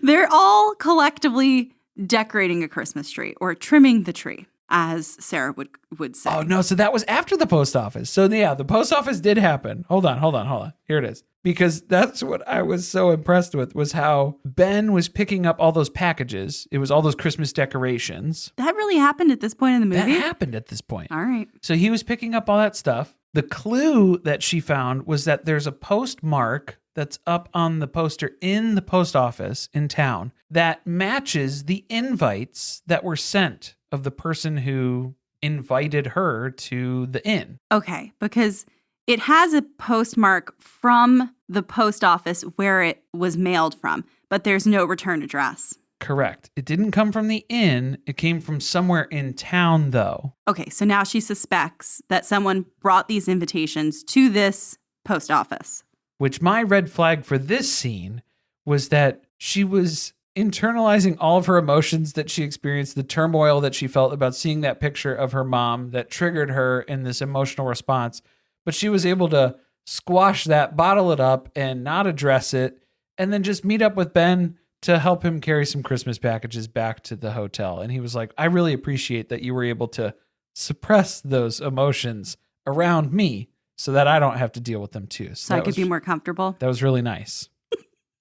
They're all collectively decorating a Christmas tree or trimming the tree, as Sarah would say. Oh, no. So that was after the post office. So, yeah, the post office did happen. Hold on. Here it is. Because that's what I was so impressed with was how Ben was picking up all those packages. It was all those Christmas decorations. That really happened at this point in the movie? That happened at this point. All right. So he was picking up all that stuff. The clue that she found was that there's a postmark that's up on the poster in the post office in town that matches the invites that were sent of the person who invited her to the inn. Okay, because it has a postmark from the post office where it was mailed from, but there's no return address. Correct. It didn't come from the inn. It came from somewhere in town, though. Okay, so now she suspects that someone brought these invitations to this post office. Which my red flag for this scene was that she was internalizing all of her emotions that she experienced, the turmoil that she felt about seeing that picture of her mom that triggered her in this emotional response. But she was able to squash that, bottle it up, and not address it, and then just meet up with Ben to help him carry some Christmas packages back to the hotel. And he was like, I really appreciate that you were able to suppress those emotions around me so that I don't have to deal with them too. So I could be more comfortable. That was really nice.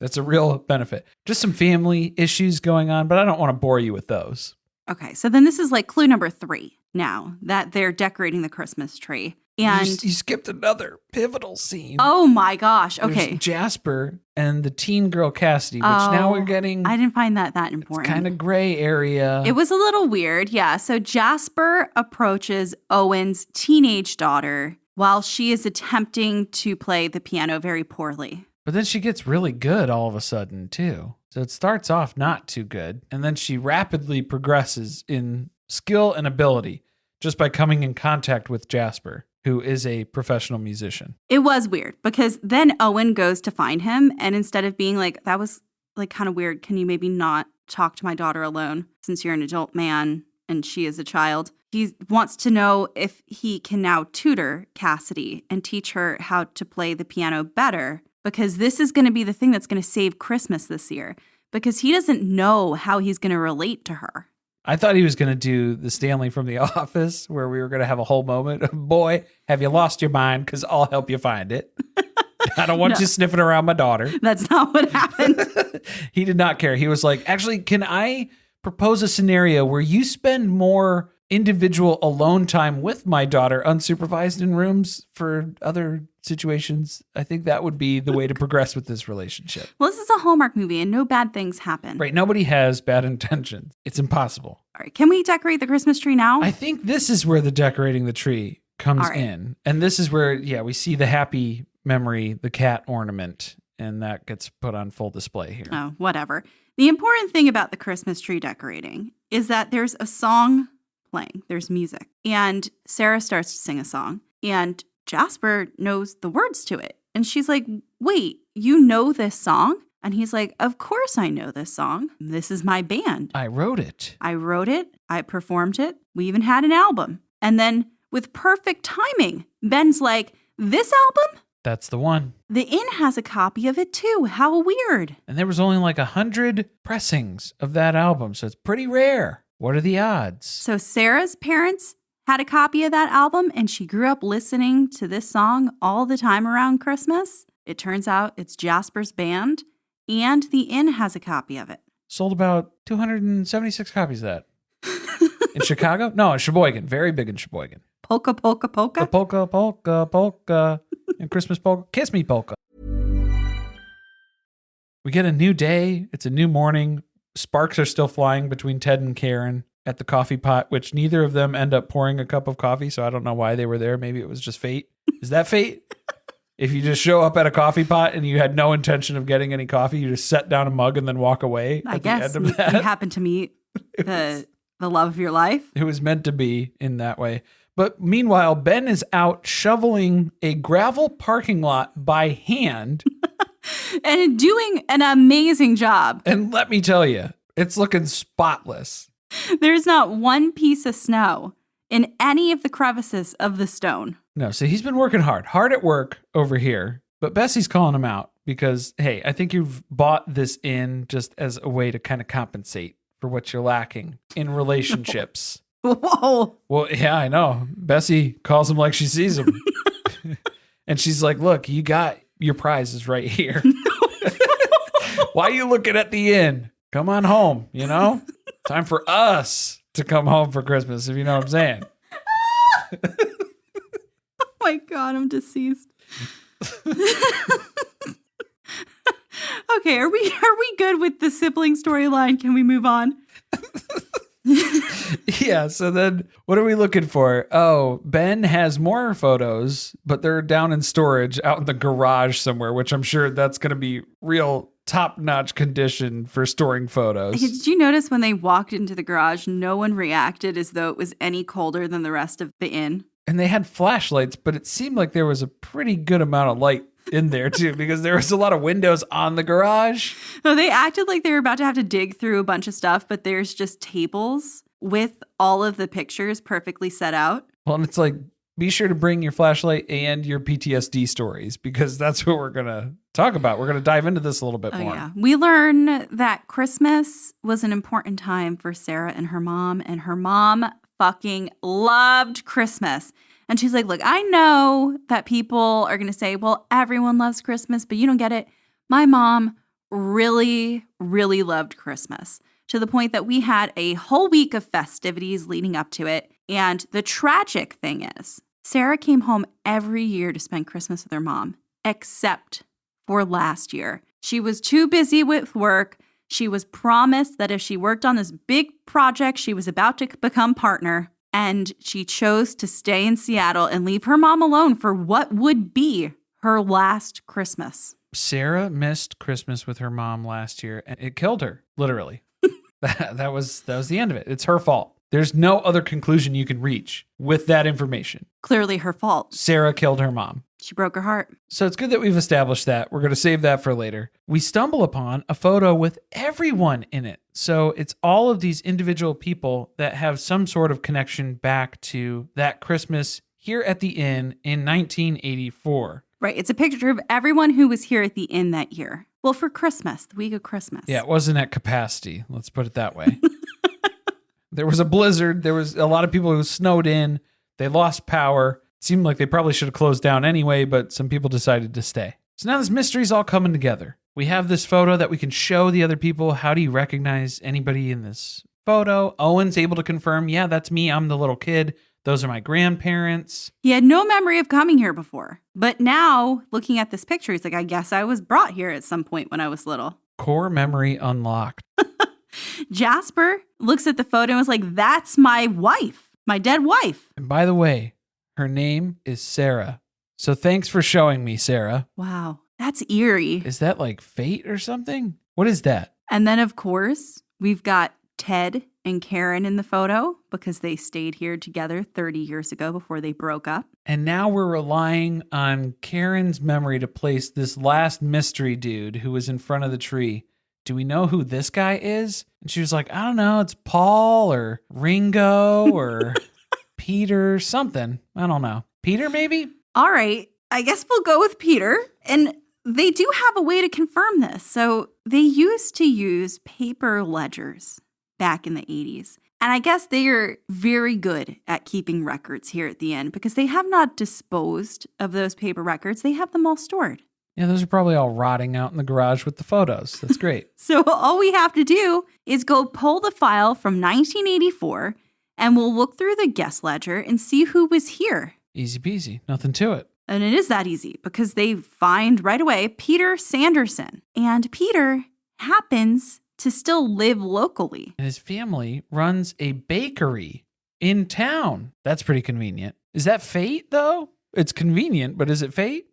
That's a real benefit. Just some family issues going on, but I don't want to bore you with those. Okay, so then this is like clue number 3 now that they're decorating the Christmas tree. And you skipped another pivotal scene. Oh my gosh. Okay. There's Jasper and the teen girl Cassidy, which now we're getting. I didn't find that important. Kind of gray area. It was a little weird. Yeah. So Jasper approaches Owen's teenage daughter while she is attempting to play the piano very poorly. But then she gets really good all of a sudden, too. So it starts off not too good. And then she rapidly progresses in skill and ability just by coming in contact with Jasper, who is a professional musician. It was weird because then Owen goes to find him. And instead of being like, that was like kind of weird. Can you maybe not talk to my daughter alone since you're an adult man and she is a child? He wants to know if he can now tutor Cassidy and teach her how to play the piano better, because this is going to be the thing that's going to save Christmas this year, because he doesn't know how he's going to relate to her. I thought he was going to do the Stanley from The Office, where we were going to have a whole moment of, boy, have you lost your mind? Because I'll help you find it. I don't want you sniffing around my daughter. That's not what happened. He did not care. He was like, actually, can I propose a scenario where you spend more individual alone time with my daughter unsupervised in rooms for other situations? I think that would be the way to progress with this relationship. Well, this is a Hallmark movie and no bad things happen. Right. Nobody has bad intentions. It's impossible. All right. Can we decorate the Christmas tree now? I think this is where the decorating the tree comes in. And this is where, we see the happy memory, the cat ornament, and that gets put on full display here. Oh, whatever. The important thing about the Christmas tree decorating is that there's a song playing. There's music. And Sarah starts to sing a song. And Jasper knows the words to it. And she's like, wait, you know this song? And he's like, of course I know this song. This is my band. I wrote it. I performed it. We even had an album. And then with perfect timing, Ben's like, this album? That's the one. The Inn has a copy of it too. How weird. And there was only like 100 pressings of that album. So it's pretty rare. What are the odds? So Sarah's parents had a copy of that album and she grew up listening to this song all the time around Christmas. It turns out it's Jasper's band and the Inn has a copy of it. Sold about 276 copies of that. In Chicago? No, in Sheboygan. Very big in Sheboygan. Polka, polka, polka? The polka, polka, polka. And Christmas polka. Kiss me polka. We get a new day. It's a new morning. Sparks are still flying between Ted and Karen at the coffee pot, which neither of them end up pouring a cup of coffee. So I don't know why they were there. Maybe it was just fate. Is that fate? If you just show up at a coffee pot and you had no intention of getting any coffee, you just set down a mug and then walk away. I guess you happened to meet the love of your life. It was meant to be in that way. But meanwhile, Ben is out shoveling a gravel parking lot by hand. And doing an amazing job. And let me tell you, it's looking spotless. There's not one piece of snow in any of the crevices of the stone. No, so he's been working hard at work over here. But Bessie's calling him out because, hey, I think you've bought this in just as a way to kind of compensate for what you're lacking in relationships. Whoa. Well, yeah, I know. Bessie calls him like she sees him. And she's like, look, you got your prizes right here. Why are you looking at the inn? Come on home, you know? Time for us to come home for Christmas, if you know what I'm saying. Oh my God, I'm deceased. Okay, are we good with the sibling storyline? Can we move on? Yeah, so then what are we looking for? Oh, Ben has more photos, but they're down in storage out in the garage somewhere, which I'm sure that's going to be real top-notch condition for storing photos. Hey, did you notice when they walked into the garage, no one reacted as though it was any colder than the rest of the inn? And they had flashlights, but it seemed like there was a pretty good amount of light in there too, because there was a lot of windows on the garage. No, they acted like they were about to have to dig through a bunch of stuff, but there's just tables with all of the pictures perfectly set out. Well, and it's like, be sure to bring your flashlight and your PTSD stories, because that's what we're going to talk about. We're going to dive into this a little bit more. Yeah. We learn that Christmas was an important time for Sarah and her mom fucking loved Christmas. And she's like, look, I know that people are going to say, well, everyone loves Christmas, but you don't get it. My mom really, really loved Christmas to the point that we had a whole week of festivities leading up to it. And the tragic thing is, Sarah came home every year to spend Christmas with her mom, except for last year. She was too busy with work. She was promised that if she worked on this big project, she was about to become partner. And she chose to stay in Seattle and leave her mom alone for what would be her last Christmas. Sarah missed Christmas with her mom last year, and it killed her, literally. That was the end of it. It's her fault. There's no other conclusion you can reach with that information. Clearly her fault. Sarah killed her mom. She broke her heart. So it's good that we've established that. We're going to save that for later. We stumble upon a photo with everyone in it. So it's all of these individual people that have some sort of connection back to that Christmas here at the inn in 1984. Right. It's a picture of everyone who was here at the inn that year. Well, for Christmas, the week of Christmas. Yeah, it wasn't at capacity. Let's put it that way. There was a blizzard. There was a lot of people who snowed in. They lost power. It seemed like they probably should have closed down anyway, but some people decided to stay. So now this mystery's all coming together. We have this photo that we can show the other people. How do you recognize anybody in this photo? Owen's able to confirm, yeah, that's me. I'm the little kid. Those are my grandparents. He had no memory of coming here before. But now, looking at this picture, he's like, I guess I was brought here at some point when I was little. Core memory unlocked. Jasper looks at the photo and was like, that's my wife, my dead wife. And by the way, her name is Sarah. So thanks for showing me, Sarah. Wow, that's eerie. Is that like fate or something? What is that? And then, of course, we've got Ted and Karen in the photo because they stayed here together 30 years ago before they broke up. And now we're relying on Karen's memory to place this last mystery dude who was in front of the tree. Do we know who this guy is? And she was like, I don't know. It's Paul or Ringo or Peter, something. I don't know. Peter, maybe? All right. I guess we'll go with Peter. And they do have a way to confirm this. So they used to use paper ledgers back in the 80s. And I guess they are very good at keeping records here at the end because they have not disposed of those paper records. They have them all stored. Yeah, those are probably all rotting out in the garage with the photos. That's great. So all we have to do is go pull the file from 1984 and we'll look through the guest ledger and see who was here. Easy peasy. Nothing to it. And it is that easy because they find right away Peter Sanderson. And Peter happens to still live locally. And his family runs a bakery in town. That's pretty convenient. Is that fate, though? It's convenient, but is it fate?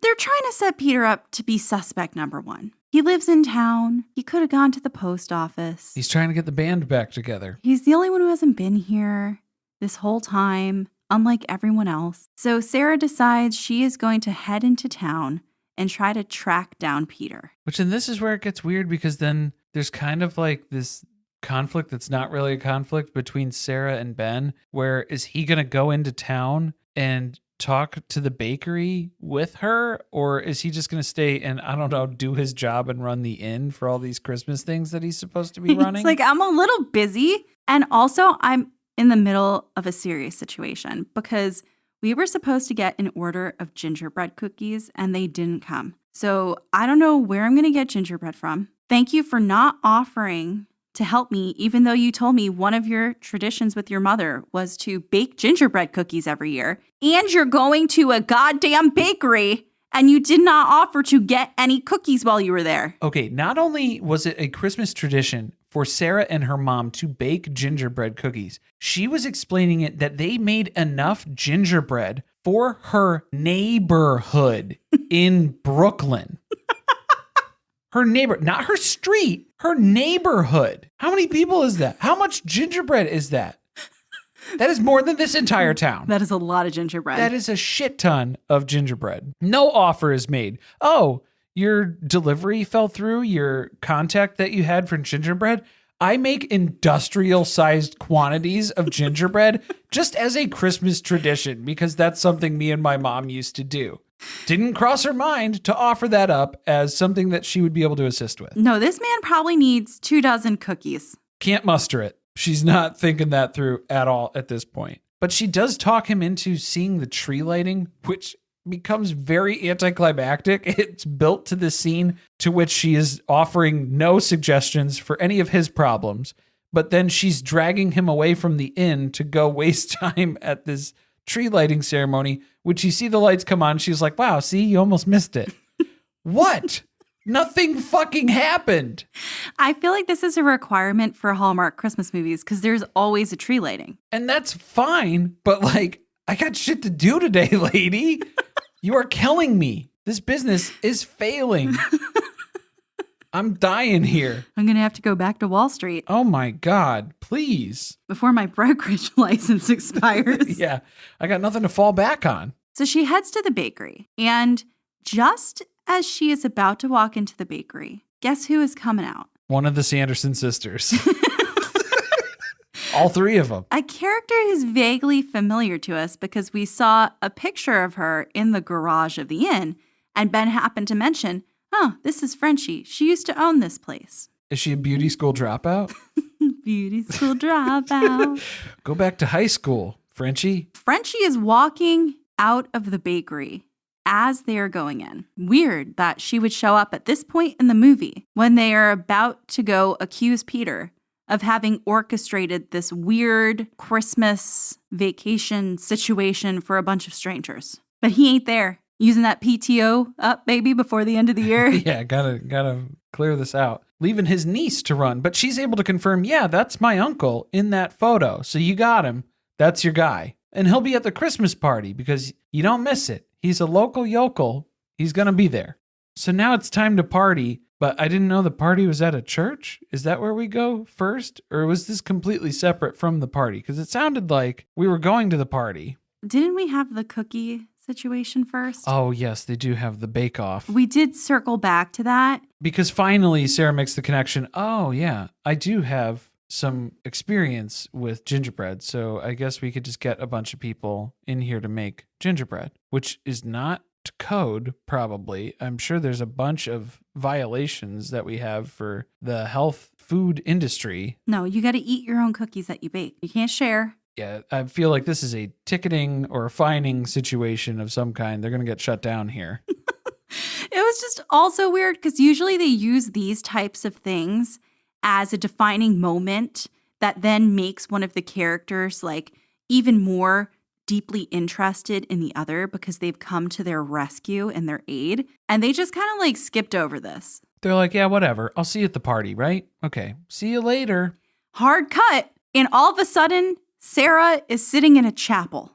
They're trying to set Peter up to be suspect number one. He lives in town. He could have gone to the post office. He's trying to get the band back together. He's the only one who hasn't been here this whole time, unlike everyone else. So Sarah decides she is going to head into town and try to track down Peter. And this is where it gets weird because then there's kind of like this conflict that's not really a conflict between Sarah and Ben, where is he going to go into town and talk to the bakery with her, or is he just going to stay and, I don't know, do his job and run the inn for all these Christmas things that he's supposed to be running? It's like, I'm a little busy. And also, I'm in the middle of a serious situation because we were supposed to get an order of gingerbread cookies and they didn't come. So I don't know where I'm going to get gingerbread from. Thank you for not offering to help me, even though you told me one of your traditions with your mother was to bake gingerbread cookies every year. And you're going to a goddamn bakery and you did not offer to get any cookies while you were there. Okay, not only was it a Christmas tradition for Sarah and her mom to bake gingerbread cookies, she was explaining it that they made enough gingerbread for her neighborhood in Brooklyn. Her neighbor, not her street, her neighborhood. How many people is that? How much gingerbread is that? That is more than this entire town. That is a lot of gingerbread. That is a shit ton of gingerbread. No offer is made. Oh, your delivery fell through, your contact that you had for gingerbread. I make industrial-sized quantities of gingerbread just as a Christmas tradition because that's something me and my mom used to do. Didn't cross her mind to offer that up as something that she would be able to assist with. No, this man probably needs 24 cookies. Can't muster it. She's not thinking that through at all at this point. But she does talk him into seeing the tree lighting, which becomes very anticlimactic. It's built to the scene to which she is offering no suggestions for any of his problems, but then she's dragging him away from the inn to go waste time at this tree lighting ceremony, which you see the lights come on. She's like, wow, see, you almost missed it. What? Nothing fucking happened. I feel like this is a requirement for Hallmark Christmas movies because there's always a tree lighting. And that's fine, but like, I got shit to do today, lady. You are killing me. This business is failing. I'm dying here. I'm going to have to go back to Wall Street. Oh my God, please. Before my brokerage license expires. Yeah, I got nothing to fall back on. So she heads to the bakery. And just as she is about to walk into the bakery, guess who is coming out? One of the Sanderson sisters. All three of them. A character who's vaguely familiar to us because we saw a picture of her in the garage of the inn, and Ben happened to mention, oh, this is Frenchie. She used to own this place. Is she a beauty school dropout? Beauty school dropout. Go back to high school, Frenchie. Frenchie is walking out of the bakery as they are going in. Weird that she would show up at this point in the movie when they are about to go accuse Peter of having orchestrated this weird Christmas vacation situation for a bunch of strangers. But he ain't there. Using that PTO up, baby, before the end of the year. Yeah, gotta clear this out. Leaving his niece to run, but she's able to confirm, yeah, that's my uncle in that photo. So you got him. That's your guy. And he'll be at the Christmas party because you don't miss it. He's a local yokel. He's gonna be there. So now it's time to party. But I didn't know the party was at a church. Is that where we go first? Or was this completely separate from the party? Because it sounded like we were going to the party. Didn't we have the cookie situation first? Oh, yes, they do have the bake-off. We did circle back to that. Because finally, Sarah makes the connection. Oh, yeah, I do have some experience with gingerbread. So I guess we could just get a bunch of people in here to make gingerbread, which is not code, probably. I'm sure there's a bunch of violations that we have for the health food industry. No, you got to eat your own cookies that you bake. You can't share. Yeah, I feel like this is a ticketing or a fining situation of some kind. They're going to get shut down here. It was just also weird because usually they use these types of things as a defining moment that then makes one of the characters like even more deeply interested in the other because they've come to their rescue and their aid. And they just kind of like skipped over this. They're like, yeah, whatever. I'll see you at the party, right? Okay. See you later. Hard cut. And all of a sudden, Sarah is sitting in a chapel.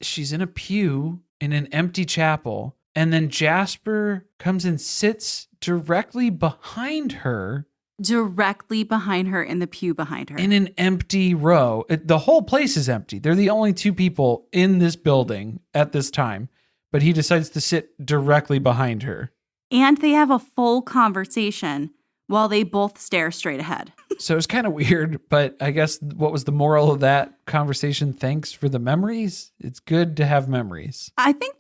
She's in a pew in an empty chapel. And then Jasper comes and sits directly behind her. Directly behind her in the pew behind her. In an empty row. The whole place is empty. They're the only two people in this building at this time. But he decides to sit directly behind her. And they have a full conversation while they both stare straight ahead. So it's kind of weird, but I guess what was the moral of that conversation? Thanks for the memories. It's good to have memories. I think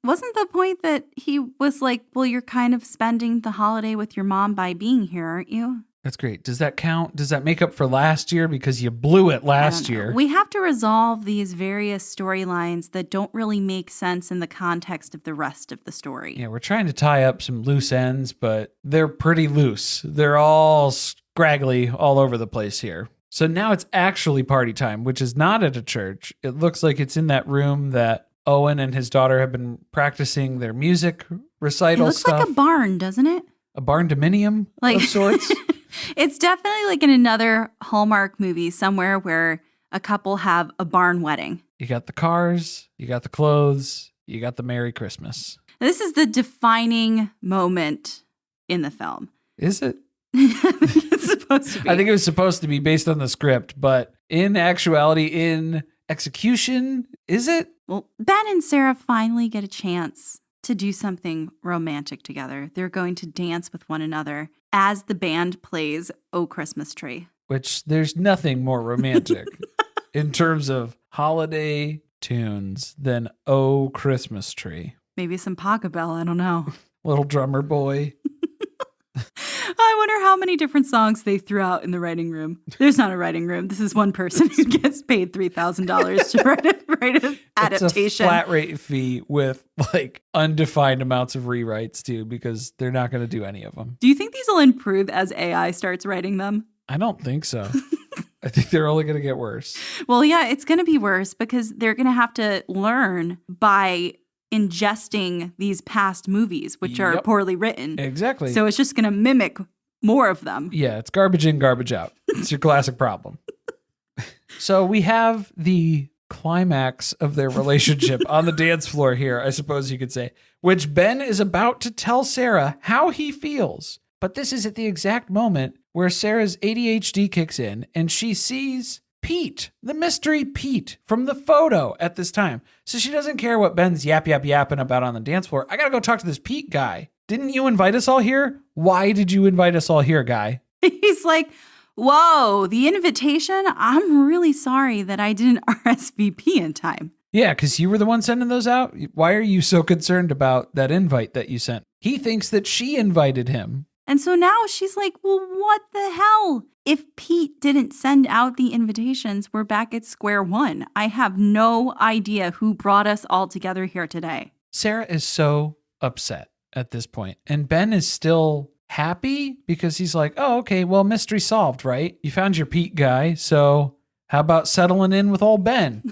wasn't the point that he was like, well, you're kind of spending the holiday with your mom by being here, aren't you? That's great. Does that count? Does that make up for last year? Because you blew it last year. We have to resolve these various storylines that don't really make sense in the context of the rest of the story. Yeah, we're trying to tie up some loose ends, but they're pretty loose. They're all scraggly all over the place here. So now it's actually party time, which is not at a church. It looks like it's in that room that Owen and his daughter have been practicing their music recital stuff. It looks like a barn, doesn't it? A barn dominium of sorts. It's definitely like in another Hallmark movie somewhere where a couple have a barn wedding. You got the cars, you got the clothes, you got the Merry Christmas. This is the defining moment in the film. Is it? It's supposed to be. I think it was supposed to be based on the script, but In actuality, in execution, is it? Well, Ben and Sarah finally get a chance to do something romantic together. They're going to dance with one another as the band plays "Oh Christmas Tree." Which there's nothing more romantic in terms of holiday tunes than "Oh Christmas Tree." Maybe some Pachelbel, I don't know. Little drummer boy. I wonder how many different songs they threw out in the writing room. There's not a writing room. This is one person who gets paid $3,000 to write an adaptation. It's a flat rate fee with like undefined amounts of rewrites too, because they're not going to do any of them. Do you think these will improve as AI starts writing them? I don't think so. I think they're only going to get worse. Well, yeah, it's going to be worse because they're going to have to learn by ingesting these past movies, which are poorly written. Exactly. So it's just going to mimic more of them. Yeah, it's garbage in, garbage out. It's your classic problem. So we have the climax of their relationship on the dance floor here, I suppose you could say, which Ben is about to tell Sarah how he feels. But this is at the exact moment where Sarah's ADHD kicks in and she sees Pete, the mystery Pete from the photo at this time. So she doesn't care what Ben's yapping about on the dance floor. I gotta go talk to this Pete guy. Didn't you invite us all here? Why did you invite us all here, guy? He's like, whoa, the invitation? I'm really sorry that I didn't RSVP in time. Yeah, because you were the one sending those out. Why are you so concerned about that invite that you sent? He thinks that she invited him. And so now she's like, well, what the hell? If Pete didn't send out the invitations, we're back at square one. I have no idea who brought us all together here today. Sarah is so upset at this point, and Ben is still happy because he's like, oh, okay, well, mystery solved, right? You found your Pete guy, so how about settling in with old Ben?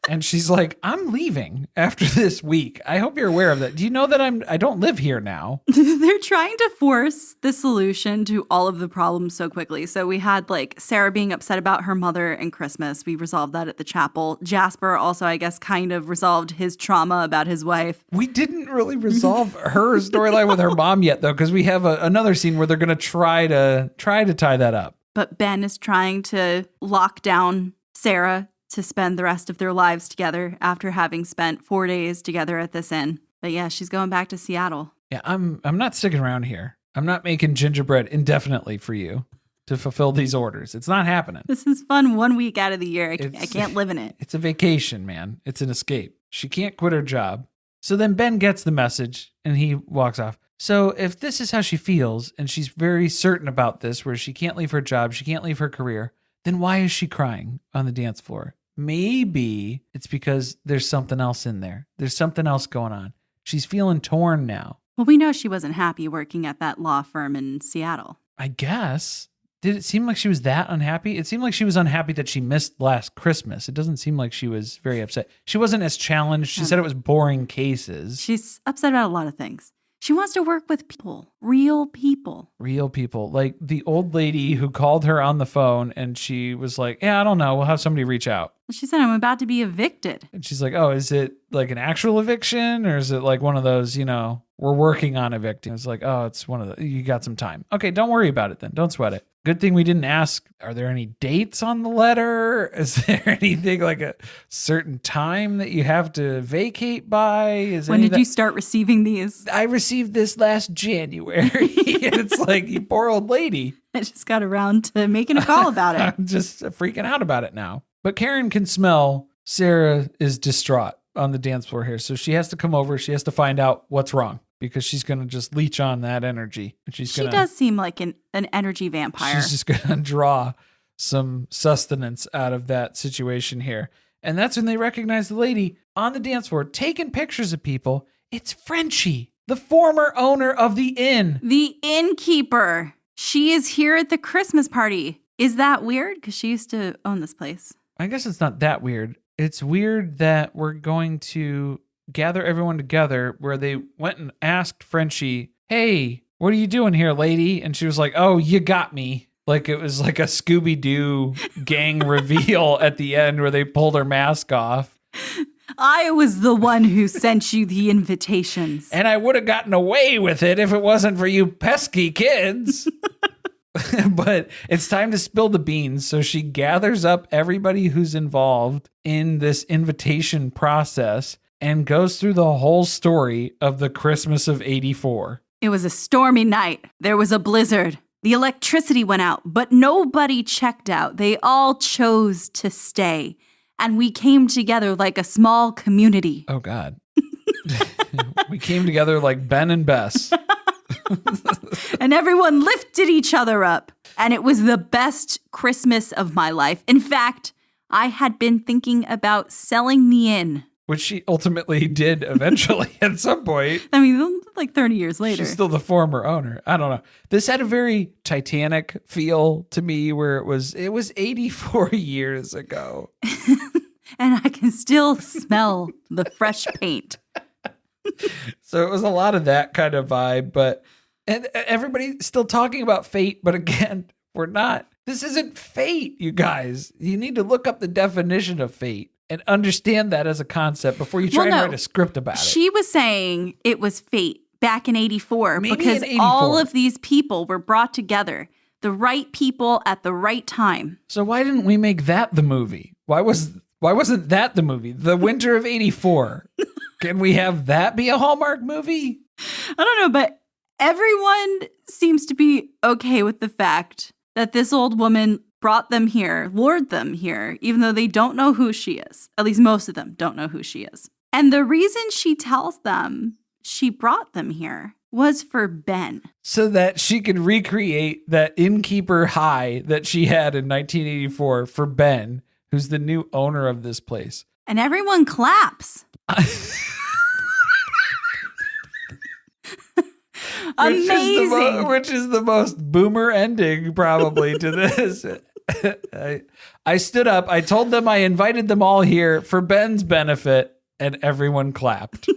And she's like, I'm leaving after this week. I hope you're aware of that. Do you know that I don't live here now? They're trying to force the solution to all of the problems so quickly. So we had like Sarah being upset about her mother and Christmas. We resolved that at the chapel. Jasper also, I guess, kind of resolved his trauma about his wife. We didn't really resolve her storyline with her mom yet, though, because we have another scene where they're going to try to tie that up. But Ben is trying to lock down Sarah to spend the rest of their lives together after having spent 4 days together at this inn. But yeah, she's going back to Seattle. Yeah, I'm not sticking around here. I'm not making gingerbread indefinitely for you to fulfill these orders. It's not happening. This is fun 1 week out of the year. I can't live in it. It's a vacation, man. It's an escape. She can't quit her job. So then Ben gets the message and he walks off. So if this is how she feels and she's very certain about this, where she can't leave her job, she can't leave her career, then why is she crying on the dance floor? Maybe it's because there's something else in there. There's something else going on. She's feeling torn now. Well, we know she wasn't happy working at that law firm in Seattle. I guess. Did it seem like she was that unhappy? It seemed like she was unhappy that she missed last Christmas. It doesn't seem like she was very upset. She wasn't as challenged. She said it was boring cases. She's upset about a lot of things. She wants to work with people, real people. Real people. Like the old lady who called her on the phone and she was like, yeah, I don't know. We'll have somebody reach out. She said, I'm about to be evicted. And she's like, oh, is it like an actual eviction or is it like one of those, we're working on evicting? It's like, oh, it's one of the, you got some time. Okay, don't worry about it then. Don't sweat it. Good thing we didn't ask, are there any dates on the letter? Is there anything like a certain time that you have to vacate by? When did you start receiving these? I received this last January. And it's like, you poor old lady. I just got around to making a call about it. I'm just freaking out about it now. But Karen can smell Sarah is distraught on the dance floor here. So she has to come over. She has to find out what's wrong because she's going to just leech on that energy. And she does seem like an energy vampire. She's just going to draw some sustenance out of that situation here. And that's when they recognize the lady on the dance floor taking pictures of people. It's Frenchie, the former owner of the inn. The innkeeper. She is here at the Christmas party. Is that weird? Because she used to own this place. I guess it's not that weird. It's weird that we're going to gather everyone together where they went and asked Frenchie, hey, what are you doing here, lady? And she was like, oh, you got me. Like it was like a Scooby-Doo gang reveal at the end where they pulled her mask off. I was the one who sent you the invitations. And I would have gotten away with it if it wasn't for you pesky kids. But it's time to spill the beans. So she gathers up everybody who's involved in this invitation process and goes through the whole story of the Christmas of 84. It was a stormy night. There was a blizzard. The electricity went out, but nobody checked out. They all chose to stay. And we came together like a small community. Oh, God. We came together like Ben and Bess. And everyone lifted each other up. And it was the best Christmas of my life. In fact, I had been thinking about selling the inn. Which she ultimately did eventually at some point. I mean, like 30 years later. She's still the former owner. I don't know. This had a very Titanic feel to me where it was 84 years ago. And I can still smell the fresh paint. So it was a lot of that kind of vibe, and everybody's still talking about fate, but again, we're not. This isn't fate, you guys. You need to look up the definition of fate and understand that as a concept before you try and write a script about it. She was saying it was fate back in 84 Maybe because in 84. all of these people were brought together, the right people at the right time. So why didn't we make that the movie? Why wasn't that the movie? The Winter of 84. Can we have that be a Hallmark movie? I don't know, but everyone seems to be okay with the fact that this old woman brought them here, lured them here, even though they don't know who she is. At least most of them don't know who she is. And the reason she tells them she brought them here was for Ben. So that she could recreate that innkeeper high that she had in 1984 for Ben, who's the new owner of this place. And everyone claps. Amazing. Which is the most boomer ending probably to this. I stood up. I told them I invited them all here for Ben's benefit, and everyone clapped.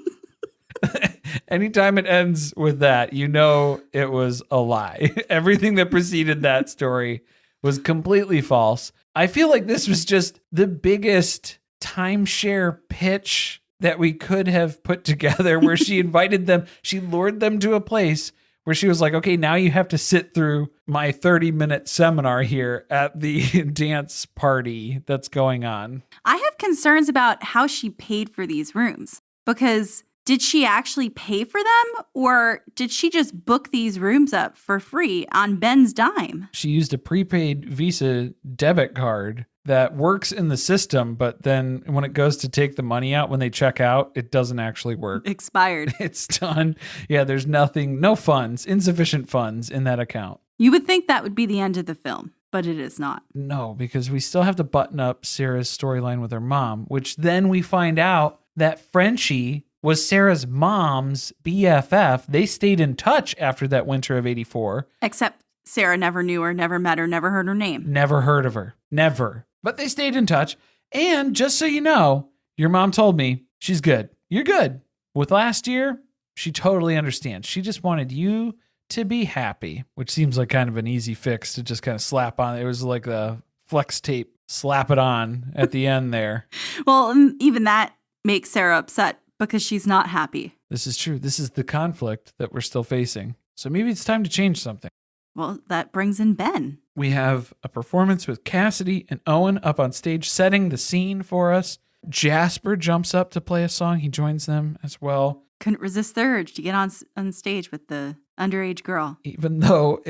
Anytime it ends with that, you know it was a lie. Everything that preceded that story was completely false. I feel like this was just the biggest timeshare pitch that we could have put together, where she invited them, she lured them to a place where she was like, okay, now you have to sit through my 30-minute seminar here at the dance party that's going on. I have concerns about how she paid for these rooms, because did she actually pay for them, or did she just book these rooms up for free on Ben's dime? She used a prepaid Visa debit card that works in the system, but then when it goes to take the money out when they check out, it doesn't actually work. Expired. It's done. Yeah, there's no funds, insufficient funds in that account. You would think that would be the end of the film, but it is not. No, because we still have to button up Sarah's storyline with her mom, which then we find out that Frenchie was Sarah's mom's BFF. They stayed in touch after that winter of 84. Except Sarah never knew her, never met her, never heard her name. Never heard of her. Never. But they stayed in touch. And just so you know, your mom told me she's good. You're good. With last year, she totally understands. She just wanted you to be happy, which seems like kind of an easy fix to just kind of slap on. It was like the flex tape, slap it on at the end there. Well, even that makes Sarah upset because she's not happy. This is true. This is the conflict that we're still facing. So maybe it's time to change something. Well, that brings in Ben. We have a performance with Cassidy and Owen up on stage setting the scene for us. Jasper jumps up to play a song. He joins them as well. Couldn't resist the urge to get on stage with the underage girl. Even though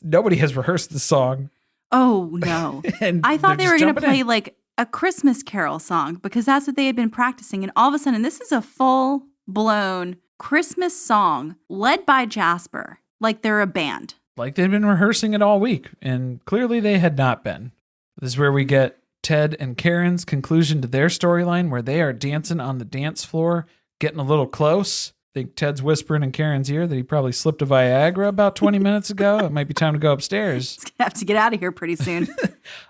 nobody has rehearsed the song. Oh, no. And I thought they were going to play in. like a Christmas Carol song because that's what they had been practicing. And all of a sudden, this is a full-blown Christmas song led by Jasper, like they're a band. Like they'd been rehearsing it all week, and clearly they had not been. This is where we get Ted and Karen's conclusion to their storyline, where they are dancing on the dance floor, getting a little close. I think Ted's whispering in Karen's ear that he probably slipped a Viagra about 20 minutes ago. It might be time to go upstairs. He's going to have to get out of here pretty soon.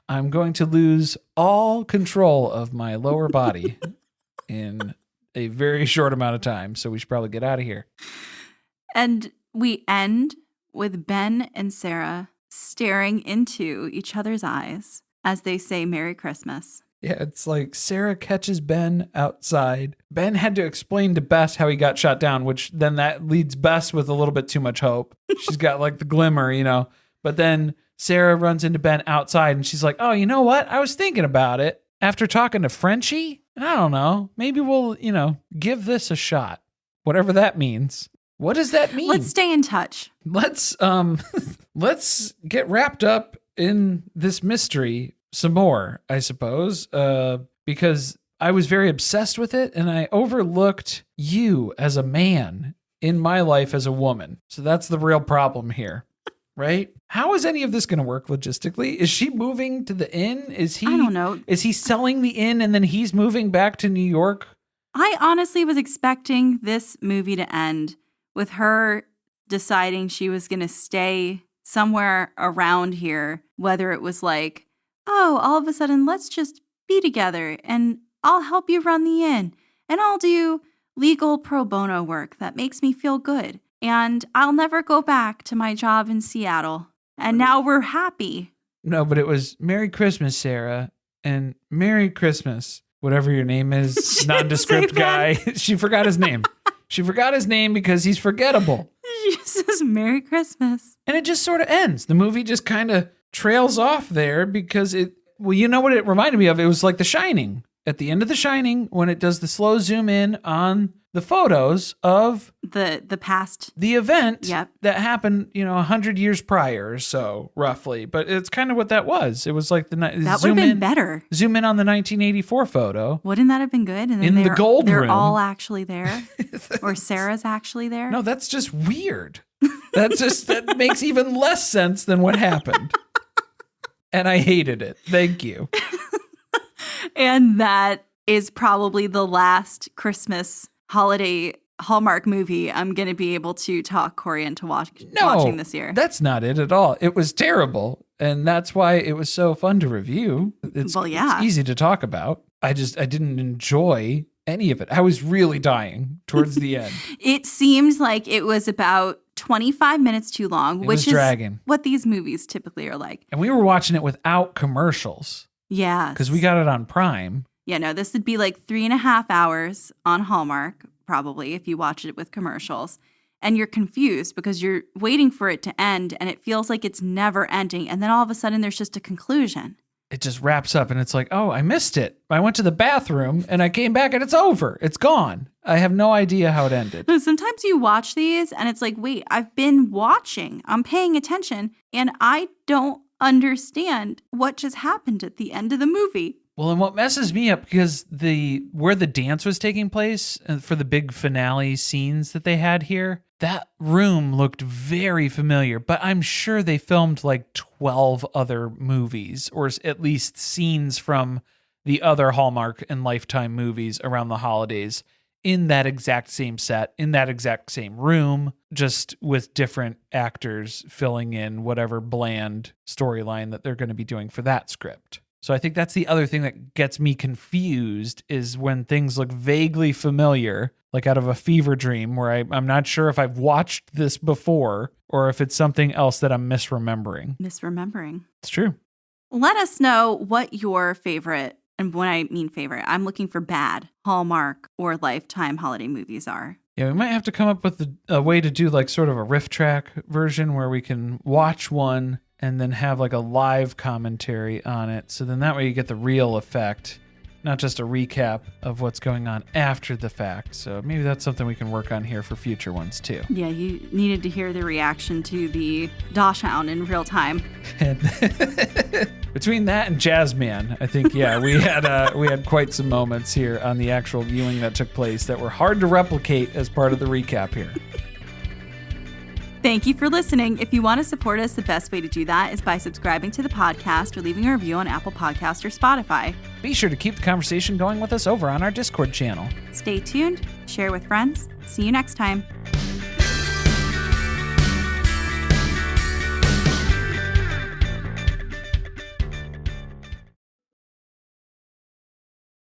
I'm going to lose all control of my lower body in a very short amount of time, so we should probably get out of here. And we end with Ben and Sarah staring into each other's eyes as they say Merry Christmas. Yeah, it's like Sarah catches Ben outside. Ben had to explain to Bess how he got shot down, which then that leads Bess with a little bit too much hope. She's got like the glimmer, But then Sarah runs into Ben outside and she's like, oh, you know what? I was thinking about it after talking to Frenchie. And I don't know, maybe we'll, give this a shot, whatever that means. What does that mean? Let's stay in touch. Let's get wrapped up in this mystery some more, I suppose, because I was very obsessed with it and I overlooked you as a man in my life as a woman. So that's the real problem here, right? How is any of this going to work logistically? Is she moving to the inn? I don't know. Is he selling the inn and then he's moving back to New York? I honestly was expecting this movie to end with her deciding she was going to stay somewhere around here, whether it was like, oh, all of a sudden, let's just be together and I'll help you run the inn and I'll do legal pro bono work that makes me feel good. And I'll never go back to my job in Seattle. And now we're happy. No, but it was Merry Christmas, Sarah, and Merry Christmas, whatever your name is, nondescript guy. She forgot his name. She forgot his name because he's forgettable. She says Merry Christmas. And it just sort of ends. The movie just kind of trails off there because you know what it reminded me of? It was like The Shining. At the end of The Shining, when it does the slow zoom in on the photos of the past, the event yep. that happened, 100 years prior or so, roughly. But it's kind of what that was. It was like that would have been better. Zoom in on the 1984 photo. Wouldn't that have been good? And then in the gold room, they're all actually there, or Sarah's actually there. No, that's just weird. That makes even less sense than what happened. And I hated it. Thank you. And that is probably the last Christmas holiday Hallmark movie I'm going to be able to talk Corey into watching this year. That's not it at all. It was terrible. And that's why it was so fun to review. It's easy to talk about. I didn't enjoy any of it. I was really dying towards the end. It seemed like it was about 25 minutes too long, which is dragging. What these movies typically are like. And we were watching it without commercials. Yeah. Because we got it on Prime. Yeah, no, this would be like 3.5 hours on Hallmark, probably, if you watch it with commercials. And you're confused because you're waiting for it to end and it feels like it's never ending. And then all of a sudden there's just a conclusion. It just wraps up and it's like, oh, I missed it. I went to the bathroom and I came back and it's over. It's gone. I have no idea how it ended. Sometimes you watch these and it's like, wait, I've been watching. I'm paying attention and I don't understand what just happened at the end of the movie. Well, and what messes me up, because where the dance was taking place for the big finale scenes that they had here, that room looked very familiar, but I'm sure they filmed like 12 other movies, or at least scenes from the other Hallmark and Lifetime movies around the holidays in that exact same set, in that exact same room, just with different actors filling in whatever bland storyline that they're going to be doing for that script. So I think that's the other thing that gets me confused is when things look vaguely familiar, like out of a fever dream where I'm not sure if I've watched this before or if it's something else that I'm misremembering. It's true. Let us know what your favorite, and when I mean favorite, I'm looking for bad Hallmark or Lifetime holiday movies are. Yeah, we might have to come up with a way to do like sort of a riff track version where we can watch one and then have like a live commentary on it. So then that way you get the real effect, not just a recap of what's going on after the fact. So maybe that's something we can work on here for future ones too. Yeah, you needed to hear the reaction to the Dachshund in real time. And between that and Jazzman, I think, yeah, we had quite some moments here on the actual viewing that took place that were hard to replicate as part of the recap here. Thank you for listening. If you want to support us, the best way to do that is by subscribing to the podcast or leaving a review on Apple Podcasts or Spotify. Be sure to keep the conversation going with us over on our Discord channel. Stay tuned, share with friends. See you next time.